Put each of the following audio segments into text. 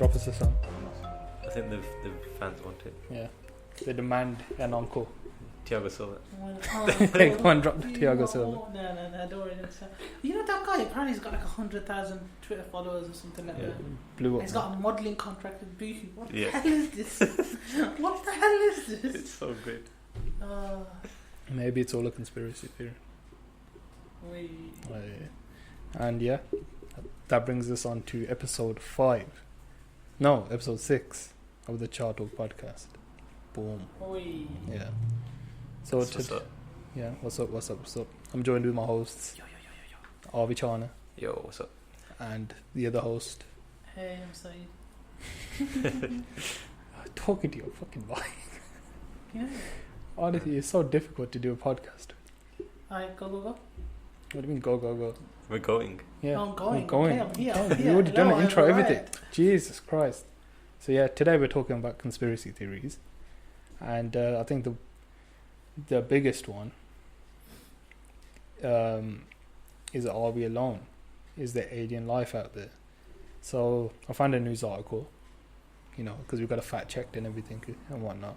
Drop us a song. I think the fans want it. Yeah. They demand an encore. Thiago Silva. Take one, drop the Thiago Silva. No, don't worry. You know that guy, apparently he's got like 100,000 Twitter followers or something like that. Blew up. He's got a modelling contract with Boohoo. What the Yeah. hell is this? What the hell is this? It's so good. Maybe it's all a conspiracy theory. Wait. And yeah, that brings us on to episode 5. No, episode 6 of the Chaa Talk Podcast. Boom. Oi. Yeah. So What's up? Yeah, what's up? I'm joined with my hosts, Arvi Chana, Yo, what's up? and the other host. Hey, I'm Syed. Talking to your fucking mic. Yeah. Honestly, it's so difficult to do a podcast. Alright, go. What do you mean, go? We're going. Yeah, I'm going. going. Okay, I'm You here. already done Hello, an intro, I'm everything. alright. Jesus Christ. So yeah, today we're talking about conspiracy theories, and I think the biggest one is, are we alone? Is there alien life out there? So I found a news article, because we've got to fact check and everything and whatnot.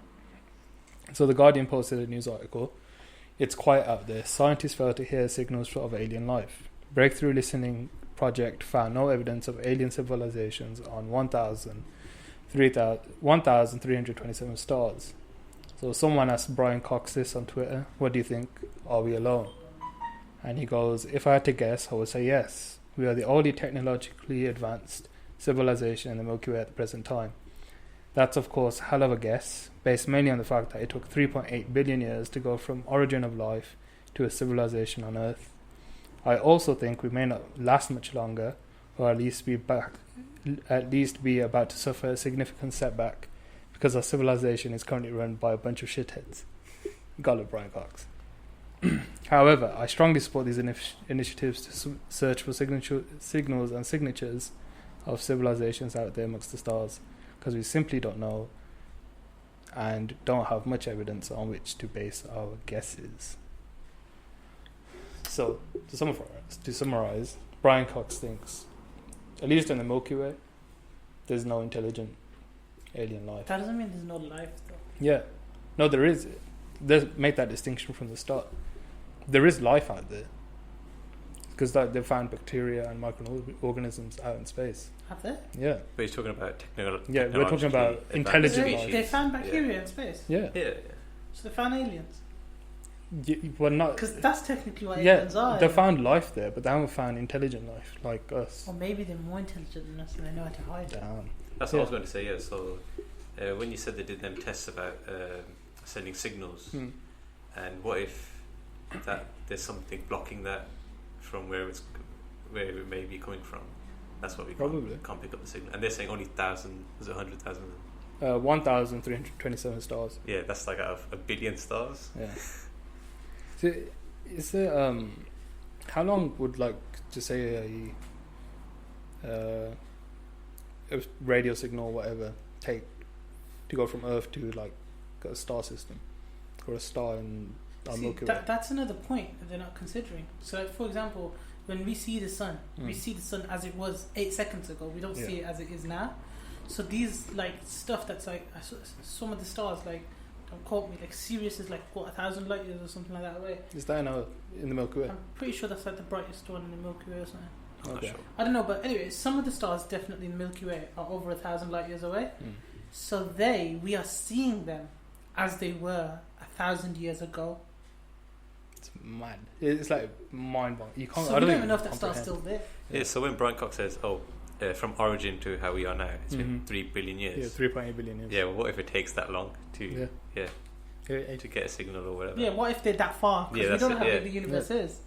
So the Guardian posted a news article. It's quiet out there. Scientists failed to hear signals of alien life. Breakthrough listening project found no evidence of alien civilizations on 1,327 stars. So someone asked Brian Cox this on Twitter, what do you think? Are we alone? And he goes, if I had to guess, I would say yes. We are the only technologically advanced civilization in the Milky Way at the present time. That's of course a hell of a guess, based mainly on the fact that it took 3.8 billion years to go from origin of life to a civilization on Earth. I also think we may not last much longer, or at least be about to suffer a significant setback, because our civilization is currently run by a bunch of shitheads. Gotta love Brian Cox. However, I strongly support these initiatives to search for signals and signatures of civilizations out there amongst the stars, because we simply don't know and don't have much evidence on which to base our guesses. So, to summarize, Brian Cox thinks, at least in the Milky Way, there's no intelligent alien life. That doesn't mean there's no life, though. Yeah. No, there is. Make that distinction from the start. There is life out there. Because they found bacteria and microorganisms out in space. Have they? Yeah. But he's talking about Yeah, we're talking about intelligent life. They found bacteria in space. Yeah. So they found aliens. Well, not. Because that's technically what aliens are. They found life there, but they haven't found intelligent life like us. Or maybe they're more intelligent than us and they know how to hide it. Damn. That's what I was going to say, yeah. So when you said they did them tests about sending signals, and what if that there's something blocking that from where it may be coming from? That's what we can't pick up the signal. And they're saying only 100,000? 1,327 stars. Yeah, that's like out of a billion stars. Yeah. So, is there how long would just say a radio signal or whatever take to go from Earth to a star system or a star in our Milky Way? That's another point that they're not considering. So, for example, when we see the sun, we see the sun as it was 8 seconds ago. We don't see it as it is now. So these stuff that's some of the stars don't quote me, Sirius is 1,000 light years or something like that away. Is that in the Milky Way? I'm pretty sure that's the brightest one in the Milky Way or something. I'm not sure. I don't know, but anyway, some of the stars definitely in the Milky Way are over 1,000 light years away. So we are seeing them as they were 1,000 years ago. It's mad. It's mind-boggling. You can't. So I we don't even know if even that star's still there. Yeah, so when Brian Cox says, from origin to how we are now, it's been 3 billion years. Yeah, 3.8 billion years. Yeah, well, what if it takes that long to to get a signal or whatever? Yeah, what if they're that far? Because we don't know how big the universe is.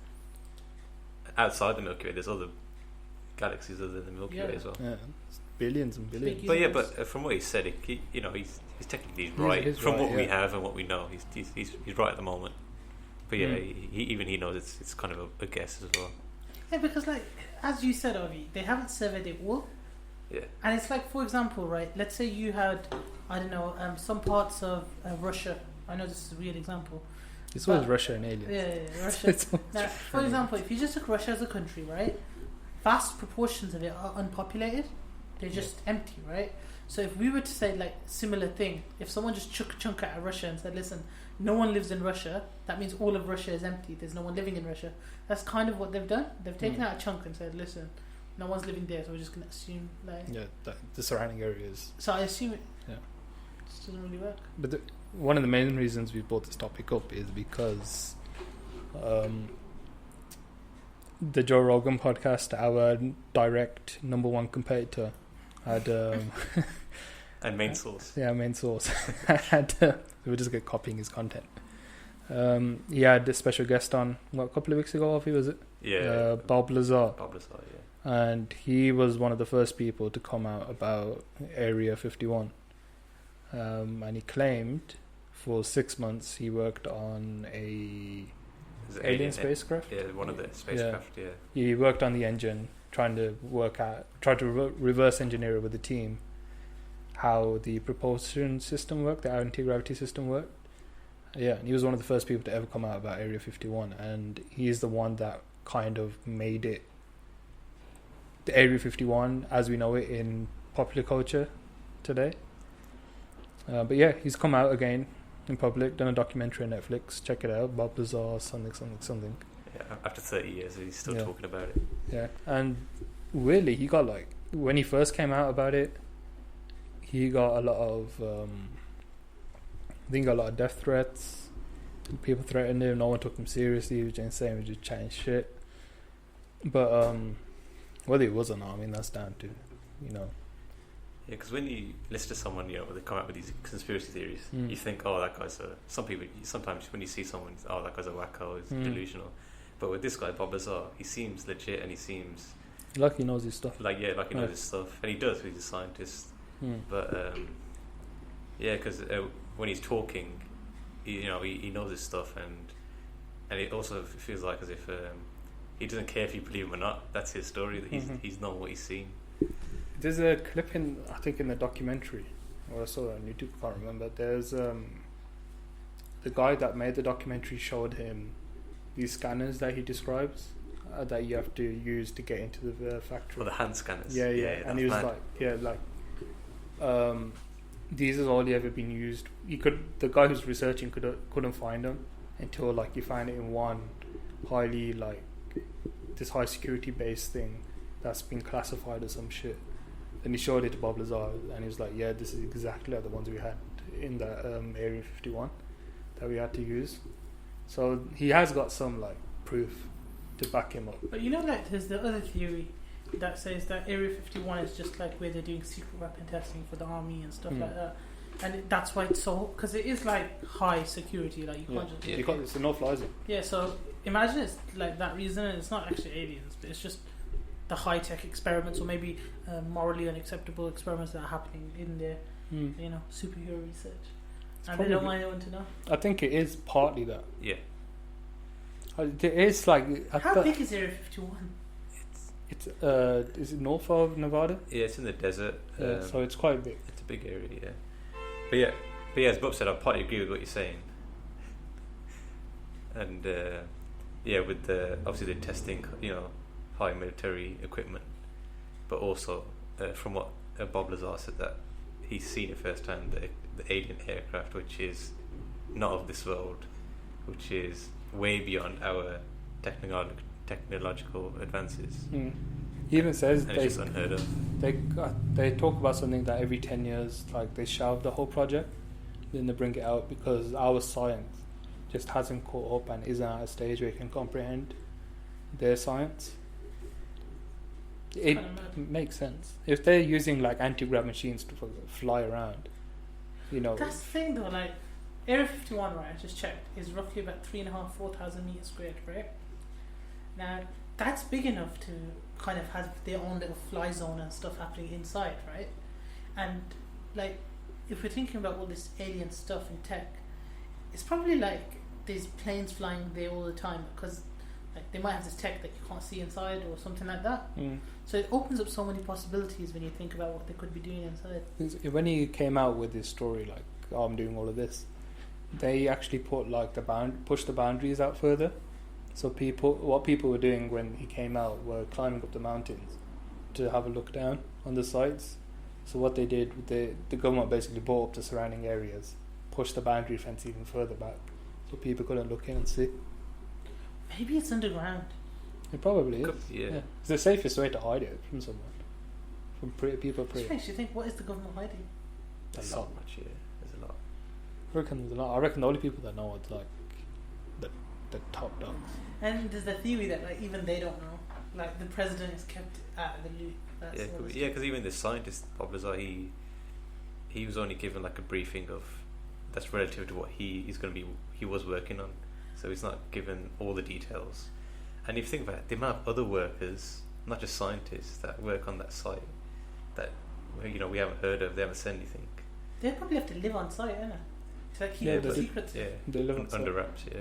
Outside the Milky Way, there's other galaxies other than the Milky Way as well. Yeah, it's billions and billions. But from what he said, he's technically right from what we have and what we know. He's right at the moment. But yeah, he knows it's kind of a guess as well. Yeah, because as you said, Arvi, they haven't surveyed it all. Yeah. And it's for example, right? Let's say you had, I don't know, some parts of Russia. I know this is a weird example. It's always Russia and aliens. Yeah, Russia. Now, for example, if you just took Russia as a country, right? Vast proportions of it are unpopulated. They're just empty, right? So if we were to say like similar thing, if someone just took a chunk out of Russia and said, listen, no one lives in Russia, that means all of Russia is empty. There's no one living in Russia. That's kind of what they've done. They've taken out a chunk and said, listen, no one's living there, so we're just going to assume like... Yeah, the surrounding areas. So I assume it Yeah. just doesn't really work. But one of the main reasons we brought this topic up is because the Joe Rogan podcast, our direct number one competitor, had... and main source. Yeah, main source. had, we're just copying his content. He had a special guest on, a couple of weeks ago, Arvi, was it? Yeah. Bob Lazar. Bob Lazar, yeah. And he was one of the first people to come out about Area 51. And he claimed for 6 months he worked on a alien spacecraft. Yeah, one of the spacecraft, yeah. He worked on the engine, trying to reverse engineer it with the team, how the propulsion system worked, the anti-gravity system worked. Yeah, and he was one of the first people to ever come out about Area 51, and he's the one that kind of made it the Area 51 as we know it in popular culture today. But yeah, he's come out again in public, done a documentary on Netflix. Check it out, Bob Lazar, something. Yeah, after 30 years, he's still talking about it. Yeah, and weirdly, he got like, when he first came out about it, he got a lot of, I think he got a lot of death threats. People threatened him. No one took him seriously. He was just insane. He was just chatting shit. But whether he was or not, I mean, that's down to, Yeah, because when you listen to someone, they come out with these conspiracy theories, you think, oh, that guy's sometimes when you see someone, oh, that guy's a wacko, he's delusional. But with this guy, Bob Lazar, he seems legit and he seems... Like he knows his stuff. Like he knows his stuff. And he does, he's a scientist. But, because when he's talking, he knows his stuff, and it also feels like as if he doesn't care if you believe him or not. That's his story, that he's known what he's seen. There's a clip in the documentary, or I saw it on YouTube, I can't remember. There's the guy that made the documentary showed him these scanners that he describes that you have to use to get into the factory. Or the hand scanners. Yeah, and he was mad. These has only ever been used. The guy who's researching couldn't find them until you find it in one highly this high security based thing that's been classified as some shit. Then he showed it to Bob Lazar, and he was like, "Yeah, this is exactly like the ones we had in that Area 51 that we had to use." So he has got some proof to back him up. But there's the other theory that says that Area 51 is just where they're doing secret weapon testing for the army and stuff like that, and that's why it's so, because it is high security, you can't just it's a no-fly zone. Yeah, so imagine it's that reason, and it's not actually aliens, but it's just the high-tech experiments, or maybe morally unacceptable experiments that are happening in their superhero research, and they don't want anyone to know. I think it is partly that. Yeah. It is how big is Area 51? It's is it north of Nevada? Yeah, it's in the desert. So it's quite big. It's a big area, yeah. But yeah, as Bhups said, I partly agree with what you're saying. And with the obviously the testing, high military equipment, but also from what Bob Lazar said, that he's seen it firsthand, the alien aircraft, which is not of this world, which is way beyond our technological advances. He even says and it's just unheard of. They talk about something that every 10 years, they shelve the whole project, then they bring it out because our science just hasn't caught up and isn't at a stage where it can comprehend their science. It makes sense if they're using anti-grav machines to fly around. That's the thing though. Area 51, right? I just checked, is roughly about 3,500-4,000 meters squared, right? Now that's big enough to kind of have their own little fly zone and stuff happening inside, right? And if we're thinking about all this alien stuff and tech, it's probably there's planes flying there all the time, because they might have this tech that you can't see inside or something like that. So it opens up so many possibilities when you think about what they could be doing inside. When he came out with this story, I'm doing all of this, they actually put push the boundaries out further. So what people were doing when he came out were climbing up the mountains to have a look down on the sites. So what they did, the government basically bought up the surrounding areas, pushed the boundary fence even further back, so people couldn't look in and see. Maybe it's underground. It probably is. Yeah. It's the safest way to hide it from someone. From people Which prey. makes you think, what is the government hiding? There's A so lot. much, yeah. There's a lot. I reckon the only people that know it's like the top dogs. And there's the theory that like even they don't know. Like the president is kept out of the loop. That's what Because even the scientist, Bob Lazar, he was only given like a briefing of that's relative to what he was working on. So he's not given all the details. And if you think about it, the amount of other workers, not just scientists, that work on that site that we haven't heard of, they haven't said anything. They probably have to live on site, innit? To like keep the secrets. Yeah, They live on under site. wraps. Yeah.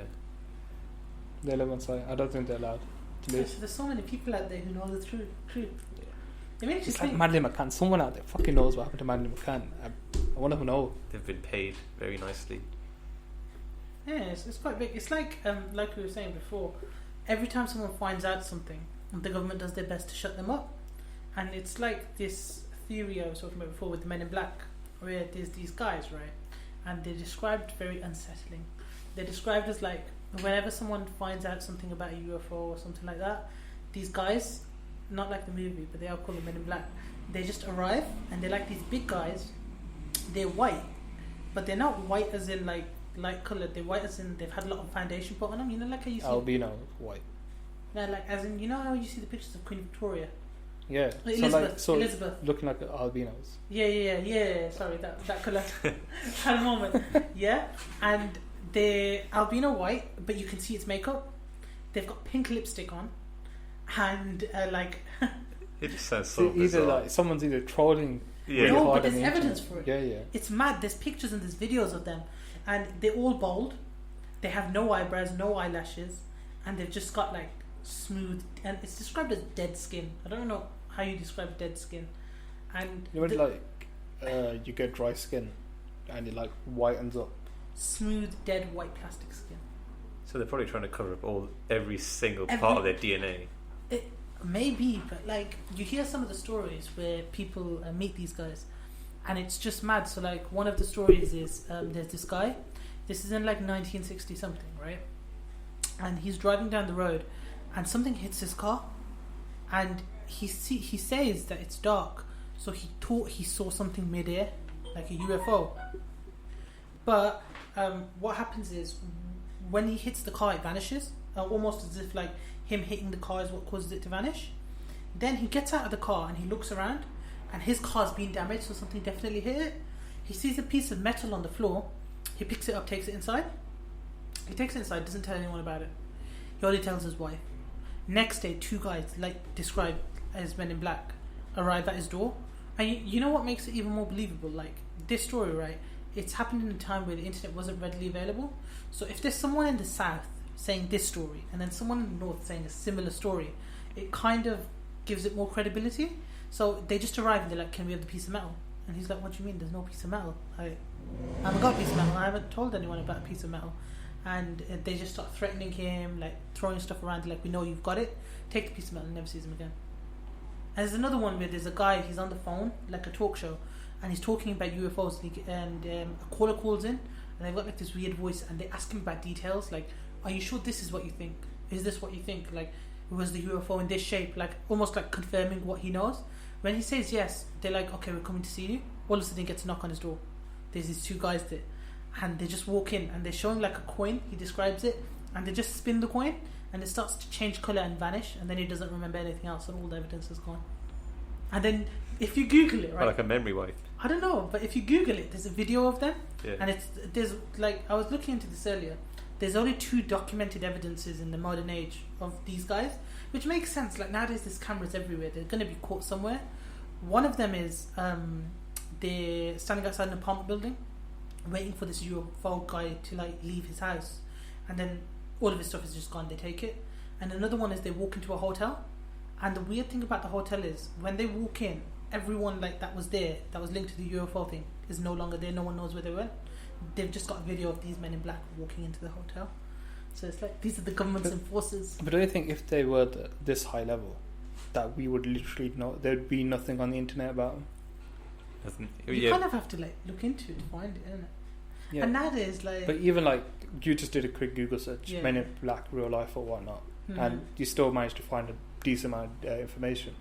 They live on site. I don't think they're allowed to So live. there's so many people out there who know the truth. It makes you It's like think. Madeleine McCann. Someone out there fucking knows what happened to Madeleine McCann. I want to know. They've been paid very nicely. Yeah, it's quite big. It's like we were saying before, every time someone finds out something, the government does their best to shut them up. And it's like this theory I was talking about before with the Men in Black, where there's these guys, right? And they're described very unsettling. They're described as like, whenever someone finds out something about a UFO or something like that, these guys, not like the movie, but they are called the Men in Black, they just arrive and they're like these big guys. They're white, but they're not white as in like light coloured. They're white as in they've had a lot of foundation put on them. You know, like how you see Albino white. no, like as in, you know how you see the pictures of Queen Victoria? Yeah. Elizabeth. Looking like albinos. Yeah. Sorry, that colour. Had a moment. Yeah, and they're albino white, but you can see it's makeup. They've got pink lipstick on, and like. It just sounds so either bizarre. like someone's either trolling. Yeah. really No, hard but on there's the evidence internet. for it. Yeah. It's mad. There's pictures and there's videos of them, and they're all bald. They have no eyebrows, no eyelashes, and they've just got like smooth. And it's described as dead skin. I don't know how you describe dead skin. And You know, you get dry skin, and it like whitens up. smooth, dead white plastic skin. So they're probably trying to cover up every single part of their DNA. It maybe, but like you hear some of the stories where people meet these guys, and it's just mad. So like one of the stories is there's this guy. This is in like 1960 something, right? And he's driving down the road, and something hits his car, and he says that it's dark, so he thought he saw something mid-air, like a UFO. But what happens is when he hits the car, it vanishes, almost as if like him hitting the car is what causes it to vanish. Then he gets out of the car and he looks around, and his car's been damaged, so something definitely hit it. He sees a piece of metal on the floor. He picks it up, takes it inside. He takes it inside, doesn't tell anyone about it. He only tells his wife. Next day, two guys, like described as Men in Black, arrive at his door. And you know what makes it even more believable? Like, this story, right? It's happened in a time where the internet wasn't readily available. So if there's someone in the south saying this story, and then someone in the north saying a similar story, it kind of gives it more credibility. So they just arrive and they're like, can we have the piece of metal? And he's like, what do you mean? There's no piece of metal. I haven't got a piece of metal. I haven't told anyone about a piece of metal. And they just start threatening him, like throwing stuff around. They're like, we know you've got it. Take the piece of metal and never sees him again. And there's another one where there's a guy, he's on the phone, like a talk show, and he's talking about UFOs, and a caller calls in, and they've got like this weird voice, and they ask him about details, like, are you sure this is what you think? Is this what you think? Like, was the UFO in this shape? Like, almost like confirming what he knows. When he says yes, they're like, okay, we're coming to see you. All of a sudden he gets a knock on his door. There's these two guys there, and they just walk in, and they're showing like a coin, he describes it, and they just spin the coin, and it starts to change colour and vanish, and then he doesn't remember anything else, and all the evidence is gone. And then if you Google it, right? Like a memory wipe. I don't know, but if you Google it, there's a video of them, Yeah. and there's like, I was looking into this earlier. There's only 2 documented evidences in the modern age of these guys, which makes sense. Like nowadays, there's cameras everywhere. They're going to be caught somewhere. One of them is they're standing outside an apartment building, waiting for this UFO guy to like leave his house, and then all of his stuff is just gone. They take it. And another one is they walk into a hotel, and the weird thing about the hotel is when they walk in, everyone like that was there, that was linked to the UFO thing, is no longer there. No one knows where they went. They've just got a video of these Men in Black walking into the hotel. So it's like these are the government's enforcers. But do you think if they were this high level, that we would literally know. There'd be nothing on the internet about them. You kind of have to look into it to find it, innit? Yeah. And nowadays, but even you just did a quick Google search, Men in Black, real life or whatnot, and you still managed to find a decent amount of information.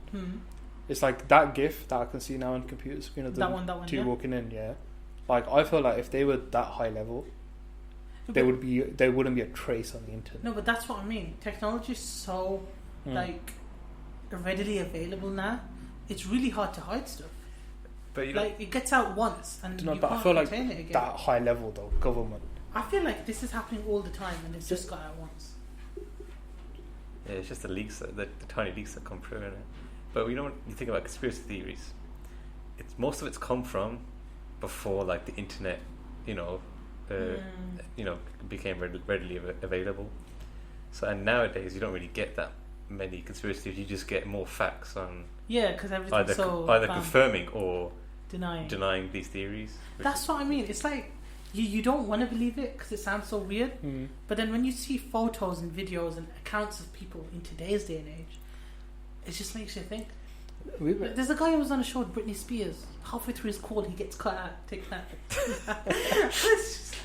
It's like that GIF that I can see now on computers. You know, the that one, two walking in. Yeah, I feel like if they were that high level, there wouldn't be a trace on the internet. No, but that's what I mean. Technology is so readily available now. It's really hard to hide stuff. But it gets out once and you can't contain it again. That high level though, government. I feel like this is happening all the time and it's just got out once. Yeah, it's just the leaks, the tiny leaks that come through, innit? But when you think about conspiracy theories, most of it's come from before the internet, became readily available. So and nowadays you don't really get that many conspiracy theories. You just get more facts on. Yeah, because everything's either confirming or denying these theories. That's what I mean. It's like you don't want to believe it because it sounds so weird. But then when you see photos and videos and accounts of people in today's day and age, it just makes you think. There's a guy who was on a show with Britney Spears. Halfway through his call, he gets cut out, taken out. It's just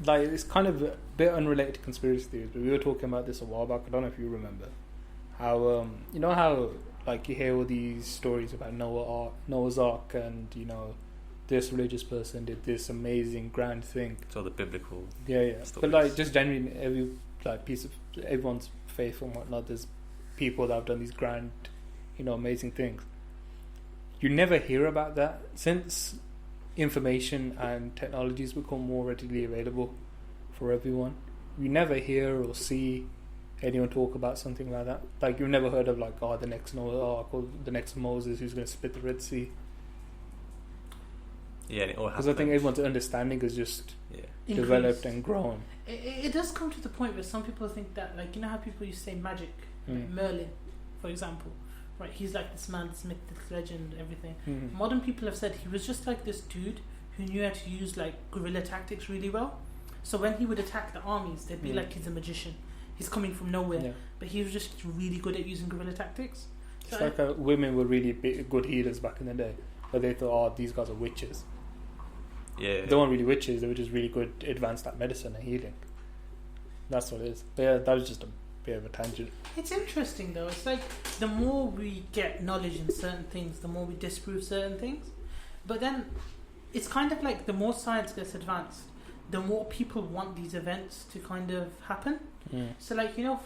it's kind of a bit unrelated to conspiracy theories, but we were talking about this a while back. I don't know if you remember how how you hear all these stories about Noah's Ark, and this religious person did this amazing grand thing. It's all the biblical. Yeah. Stories. But just genuinely, every piece of everyone's faith and whatnot, there's people that have done these grand, amazing things. You never hear about that since information and technology has become more readily available for everyone. You never hear or see anyone talk about something like that. You've never heard of the next Noah Ark or the next Moses who's going to split the Red Sea. Yeah, it all because I think everyone's understanding is just developed and grown. It does come to the point where some people think that, how people used to say magic, Merlin, for example, right? He's this man, this myth, this legend, everything. Modern people have said he was just this dude who knew how to use guerrilla tactics really well. So when he would attack the armies, they'd be he's a magician. He's coming from nowhere, but he was just really good at using guerrilla tactics. So it's women were really good healers back in the day, but they thought, these guys are witches. Yeah, they weren't really witches. They were just really good, advanced at medicine and healing. That's what it is. But yeah, that was just a bit of a tangent. It's interesting though. It's the more we get knowledge in certain things, the more we disprove certain things. But then it's kind of the more science gets advanced, the more people want these events to kind of happen. So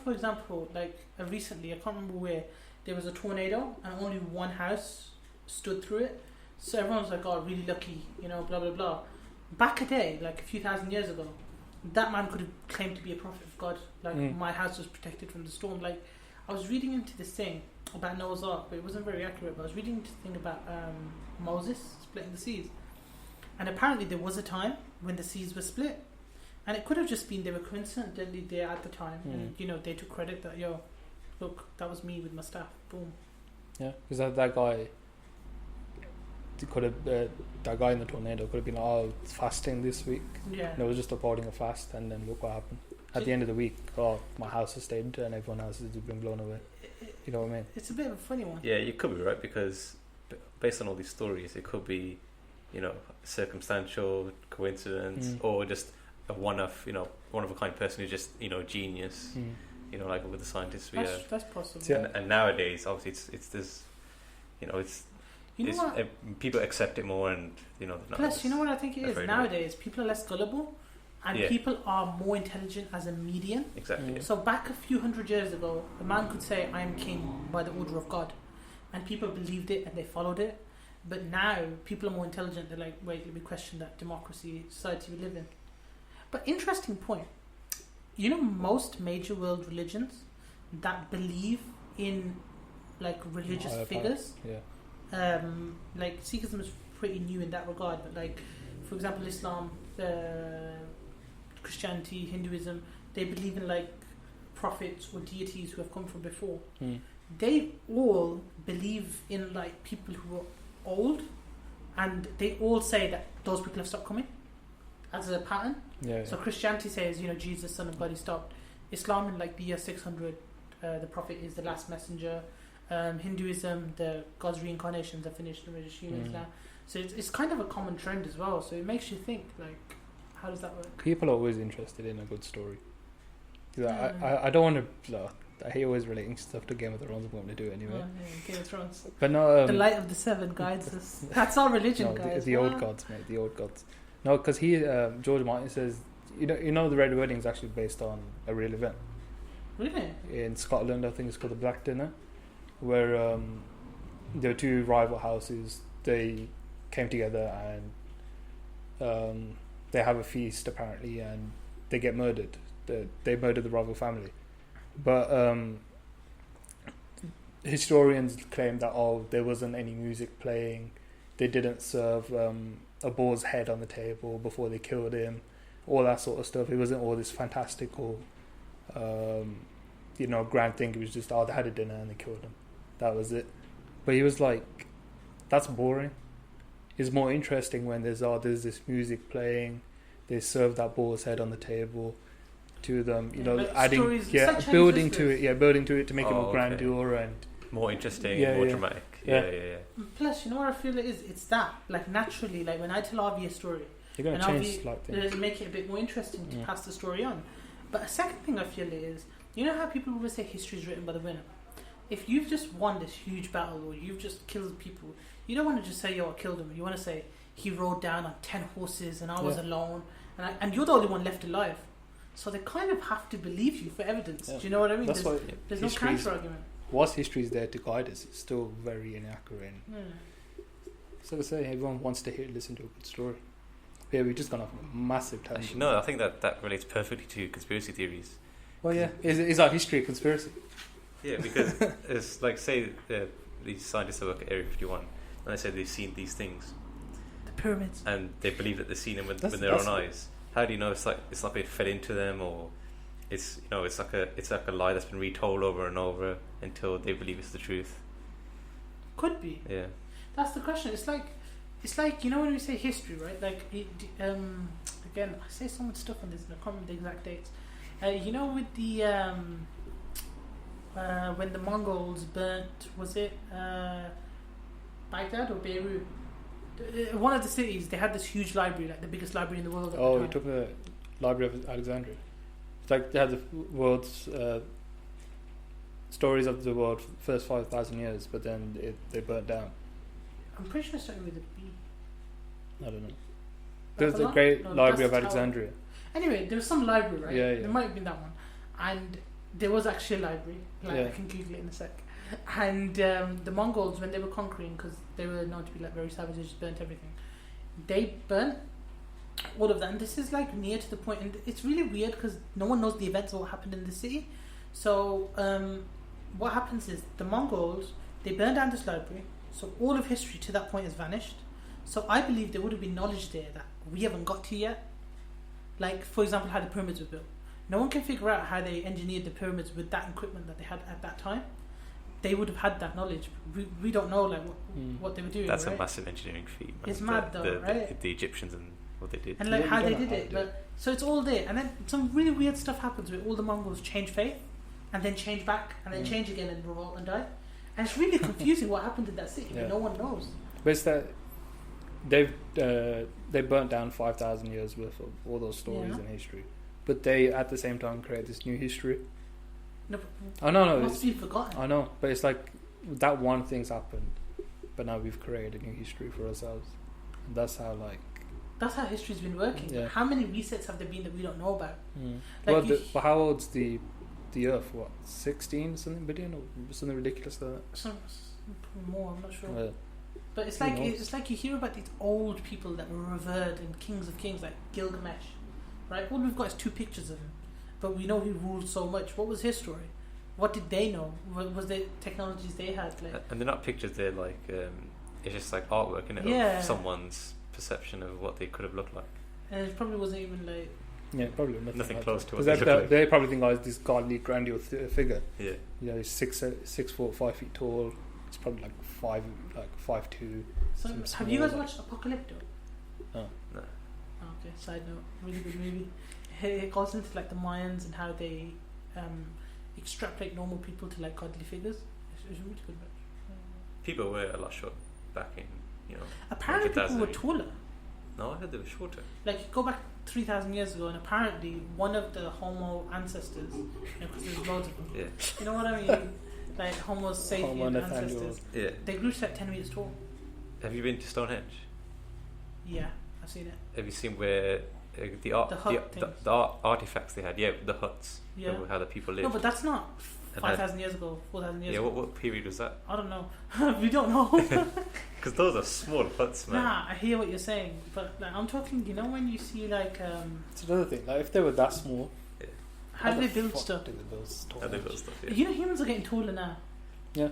for example, recently, I can't remember where, there was a tornado and only one house stood through it. So everyone was really lucky, blah blah blah. Back a day, a few thousand years ago, that man could have claimed to be a prophet of God. My house was protected from the storm. I was reading into this thing about Noah's Ark, but it wasn't very accurate. But I was reading into the thing about Moses splitting the seas, and apparently there was a time when the seas were split, and it could have just been they were coincidentally there at the time, and they took credit that look, that was me with my staff. Boom. Yeah, because that guy. Could have that guy in the tornado could have been it's fasting this week. Yeah, and it was just upholding a fast, and then look what happened at the end of the week. My house has stayed and everyone else has been blown away. You know what I mean? It's a bit of a funny one. Yeah, you could be right, because based on all these stories, it could be circumstantial coincidence or just a one of a kind person who's just genius. With the scientists we have. That's possible. Yeah. And nowadays, obviously, it's this. People accept it more, and plus, what I think it is nowadays. People are less gullible, and people are more intelligent as a medium. Exactly. So back a few hundred years ago, a man could say, "I am king by the order of God," and people believed it and they followed it. But now people are more intelligent. They're wait, let me question that democracy society we live in. But interesting point. Most major world religions that believe in religious figures. Yeah. Sikhism is pretty new in that regard, but for example, Islam, Christianity, Hinduism, they believe in prophets or deities who have come from before. They all believe in people who are old, and they all say that those people have stopped coming as a pattern. So Christianity says Jesus, Son of God, he stopped. Islam in the year 600 the Prophet is the last messenger. Hinduism, the God's reincarnation, the finished humans now. So it's kind of a common trend as well. So it makes you think, like, how does that work? People are always interested in a good story. I don't want to. I hate always relating stuff to Game of Thrones. I'm going to do it anyway. Game of Thrones. But no, the light of the seven guides us. That's our religion, guys. The old gods, mate. The old gods. No, because George Martin says, you know, the Red Wedding is actually based on a real event. Really? In Scotland, I think it's called the Black Dinner, where there were two rival houses. They came together and they have a feast apparently, and they get murdered. They murder the rival family, but historians claim that there wasn't any music playing. They didn't serve a boar's head on the table before they killed him. All that sort of stuff. It wasn't all this fantastical, grand thing. It was just, they had a dinner and they killed him. That was it. But he was like, that's boring. It's more interesting when there's this music playing. They serve that boar's head on the table to them. Adding building to it to make it more grandeur and more interesting, more dramatic. Yeah. Plus, you know what I feel it is? It's that, like, naturally, like when I tell Arvi a story, you're going to change like things. Make it a bit more interesting to pass the story on. But a second thing I feel is, you know how people always say history is written by the winner? If you've just won this huge battle or you've just killed people, you don't want to just say, yo, I killed him. You want to say, he rode down on 10 horses and I was alone and you're the only one left alive. So they kind of have to believe you for evidence. Do you know what I mean? There's no counter argument. Whilst history is there to guide us, it's still very inaccurate. So to say, everyone wants to listen to a good story. Yeah, we've just gone off a massive tangent. No, I think that relates perfectly to conspiracy theories. Well, yeah. Is our history a conspiracy? Yeah, because it's like, say, these scientists that work at Area 51, and they say they've seen these things. The pyramids. And they believe that they've seen them with their own eyes. How do you know it's not being fed into them, or it's like a lie that's been retold over and over until they believe it's the truth? Could be. Yeah. That's the question. It's like when we say history, right? Like again, I say so much stuff on this and I can't remember the exact dates. With the when the Mongols burnt, was it Baghdad or Beirut? One of the cities, they had this huge library, like the biggest library in the world. Oh, you took the Library of Alexandria. It's like they had the world's stories of the world for the first 5,000 years, but then they burnt down. I'm pretty sure it started with a B. I don't know. There was the Great Library of Alexandria. Anyway, there was some library, right? Yeah. There might have been that one. And there was actually a library. I can Google it in a sec. And the Mongols, when they were conquering, because they were known to be like very savage, they just burnt everything. They burnt all of that. And this is like near to the point. And it's really weird because no one knows the events of what happened in the city. So what happens is the Mongols, they burned down this library. So all of history to that point has vanished. So I believe there would have been knowledge there that we haven't got to yet. Like, for example, how the pyramids were built. No one can figure out how they engineered the pyramids with that equipment that they had at that time. They would have had that knowledge. We don't know what they were doing. That's a massive engineering feat. Man. It's mad though, right? The Egyptians and what they did. And like how they did it. But, so it's all there. And then some really weird stuff happens where all the Mongols change faith and then change back and then change again and revolt and die. And it's really confusing what happened in that city. Yeah. No one knows. But it's that they burnt down 5,000 years worth of all those stories in history, but they at the same time create this new history. No, no, it's been forgotten. I know, but it's like that one thing's happened, but now we've created a new history for ourselves. And that's how history's been working. Yeah. How many resets have there been that we don't know about? But how old's the Earth? What, 16 something billion or something ridiculous like that? Some more, I'm not sure. But it's like you hear about these old people that were revered and kings of kings, like Gilgamesh, right? All we've got is 2 pictures of him, but we know he ruled so much. What was his story? What did they know? What was the technologies they had? Like, and they're not pictures. They're like it's just like artwork, isn't it? Of someone's perception of what they could have looked like. And it probably wasn't even like. Yeah, probably nothing close to what they look like. They probably think it's this godly, grandiose figure. Yeah. He's 6 foot 5 feet tall. It's probably like 5'2". So have you guys watched Apocalypto? No. Oh, okay. Side note, really good movie. It goes into like the Mayans and how they extrapolate normal people to like godly figures. It's really good. People were a lot short back in, Apparently people were taller. No, I heard they were shorter. Like, go back 3,000 years ago, and apparently one of the Homo ancestors, because there's loads of them. Yeah. You know what I mean? Like Homo sapien ancestors. Yeah. They grew to like 10 meters tall. Have you been to Stonehenge? Yeah, I've seen it. Have you seen where the artifacts they had? Yeah, the huts. Yeah. How the people lived. No, but that's not 5,000 years ago, 4,000 years ago. Yeah, what period was that? I don't know. We don't know. Because those are small huts, man. Nah, I hear what you're saying, but like, I'm talking, when you see like... it's another thing, like if they were that small... Yeah. How do they build stuff? How they build stuff, yeah. Humans are getting taller now. Yeah.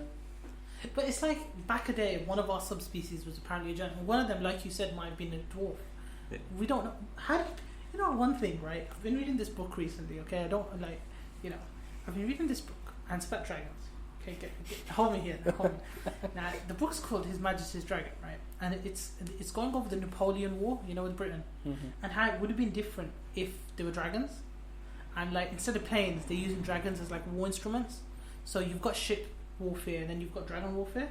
But it's like, back a day, one of our subspecies was apparently a giant. One of them, like you said, might have been a dwarf. Yeah. We don't know. One thing, right? I've been reading this book recently, okay? I've been reading this book, and it's about dragons. Okay, hold me here. Hold me. Now, the book's called His Majesty's Dragon, right? And it's going over the Napoleon War, with Britain, and how it would have been different if there were dragons, and like instead of planes, they're using dragons as like war instruments. So you've got ship warfare, and then you've got dragon warfare.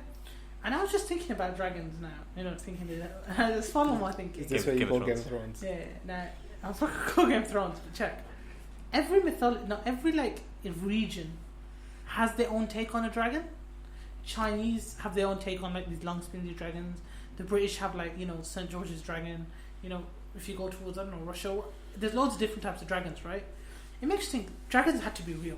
And I was just thinking about dragons now, thinking that just follow my thinking. Is this where you call Game of Thrones? Yeah. Now I'm not call Game of Thrones, but check. Every region has their own take on a dragon. Chinese have their own take on like these long spindly dragons. The British have like St. George's dragon. If you go towards Russia, there's loads of different types of dragons, right? It makes you think dragons had to be real.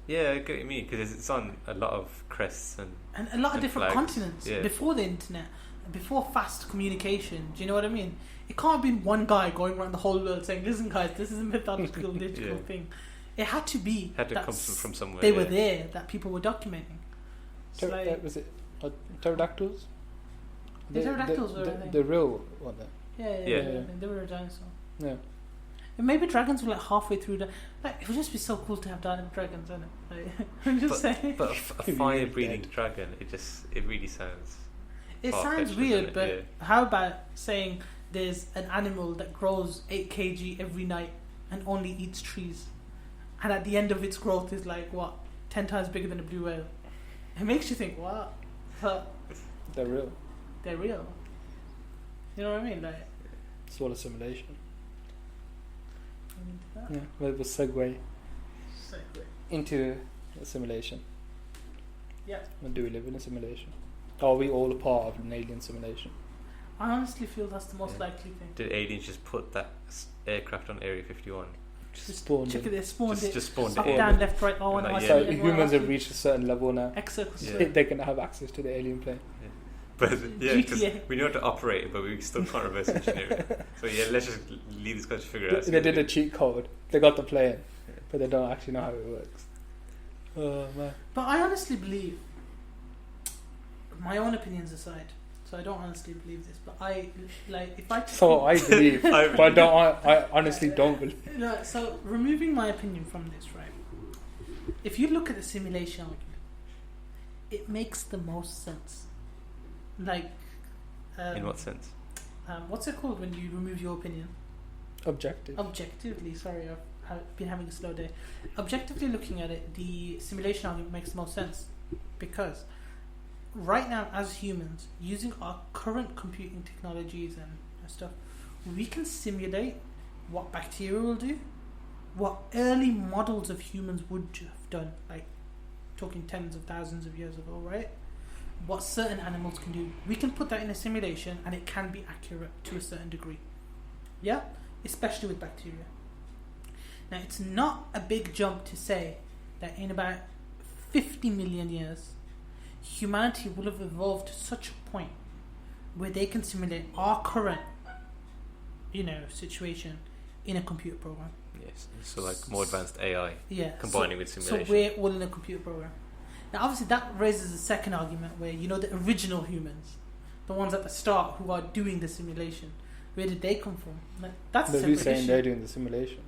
Yeah, I get what you mean, because it's on a lot of crests and a lot of different flags. continents. Yeah. Before the internet, before fast communication. Do you know what I mean? It can't have been one guy going around the whole world saying, "Listen, guys, this is a mythological, thing." It had to be. Had to come from somewhere. They were there, that people were documenting. So was it pterodactyls? The pterodactyls were the real one. Yeah. They were a dinosaur. Yeah. And maybe dragons were like halfway through the... Like, it would just be so cool to have dragons, isn't it? Like, I'm just saying. But a fire-breathing dragon, it really sounds... It sounds weird, but how about saying there's an animal that grows 8 kg every night and only eats trees, and at the end of its growth is like, 10 times bigger than a blue whale? It makes you think, what? But they're real. They're real. You know what I mean? Like, it's all a simulation. Yeah, well, it was segue into a simulation. Yeah. And do we live in a simulation? Are we all a part of an alien simulation? I honestly feel that's the most likely thing. Did aliens just put that aircraft on Area 51? Just spawned it. They spawned it. Just spawned up, it. Down, left, right. So humans have reached a certain level now. Exactly. They can have access to the alien plane. Yeah. But because we know how to operate it, but we still can't reverse engineer it. So let's just leave this guy to figure it out. They did a cheat code. They got the plane, but they don't actually know how it works. Oh man! But I honestly believe, my own opinions aside, so I don't honestly believe this, but I believe, but I honestly don't believe. No, so removing my opinion from this, right? If you look at the simulation argument, it makes the most sense. Like, in what sense? What's it called when you remove your opinion? Objectively, sorry, I've been having a slow day. Objectively looking at it, the simulation argument makes the most sense, because right now, as humans, using our current computing technologies and stuff, we can simulate what bacteria will do, what early models of humans would have done, like talking tens of thousands of years ago, right? What certain animals can do. We can put that in a simulation and it can be accurate to a certain degree. Yeah? Especially with bacteria. Now, it's not a big jump to say that in about 50 million years, humanity will have evolved to such a point where they can simulate our current, situation in a computer program. Yes. So like more advanced AI. Yeah. Combining with simulation. So we're all in a computer program. Now, obviously, that raises a second argument where, the original humans, the ones at the start who are doing the simulation, where did they come from? Like, that's a separate saying issue. They're doing the simulation.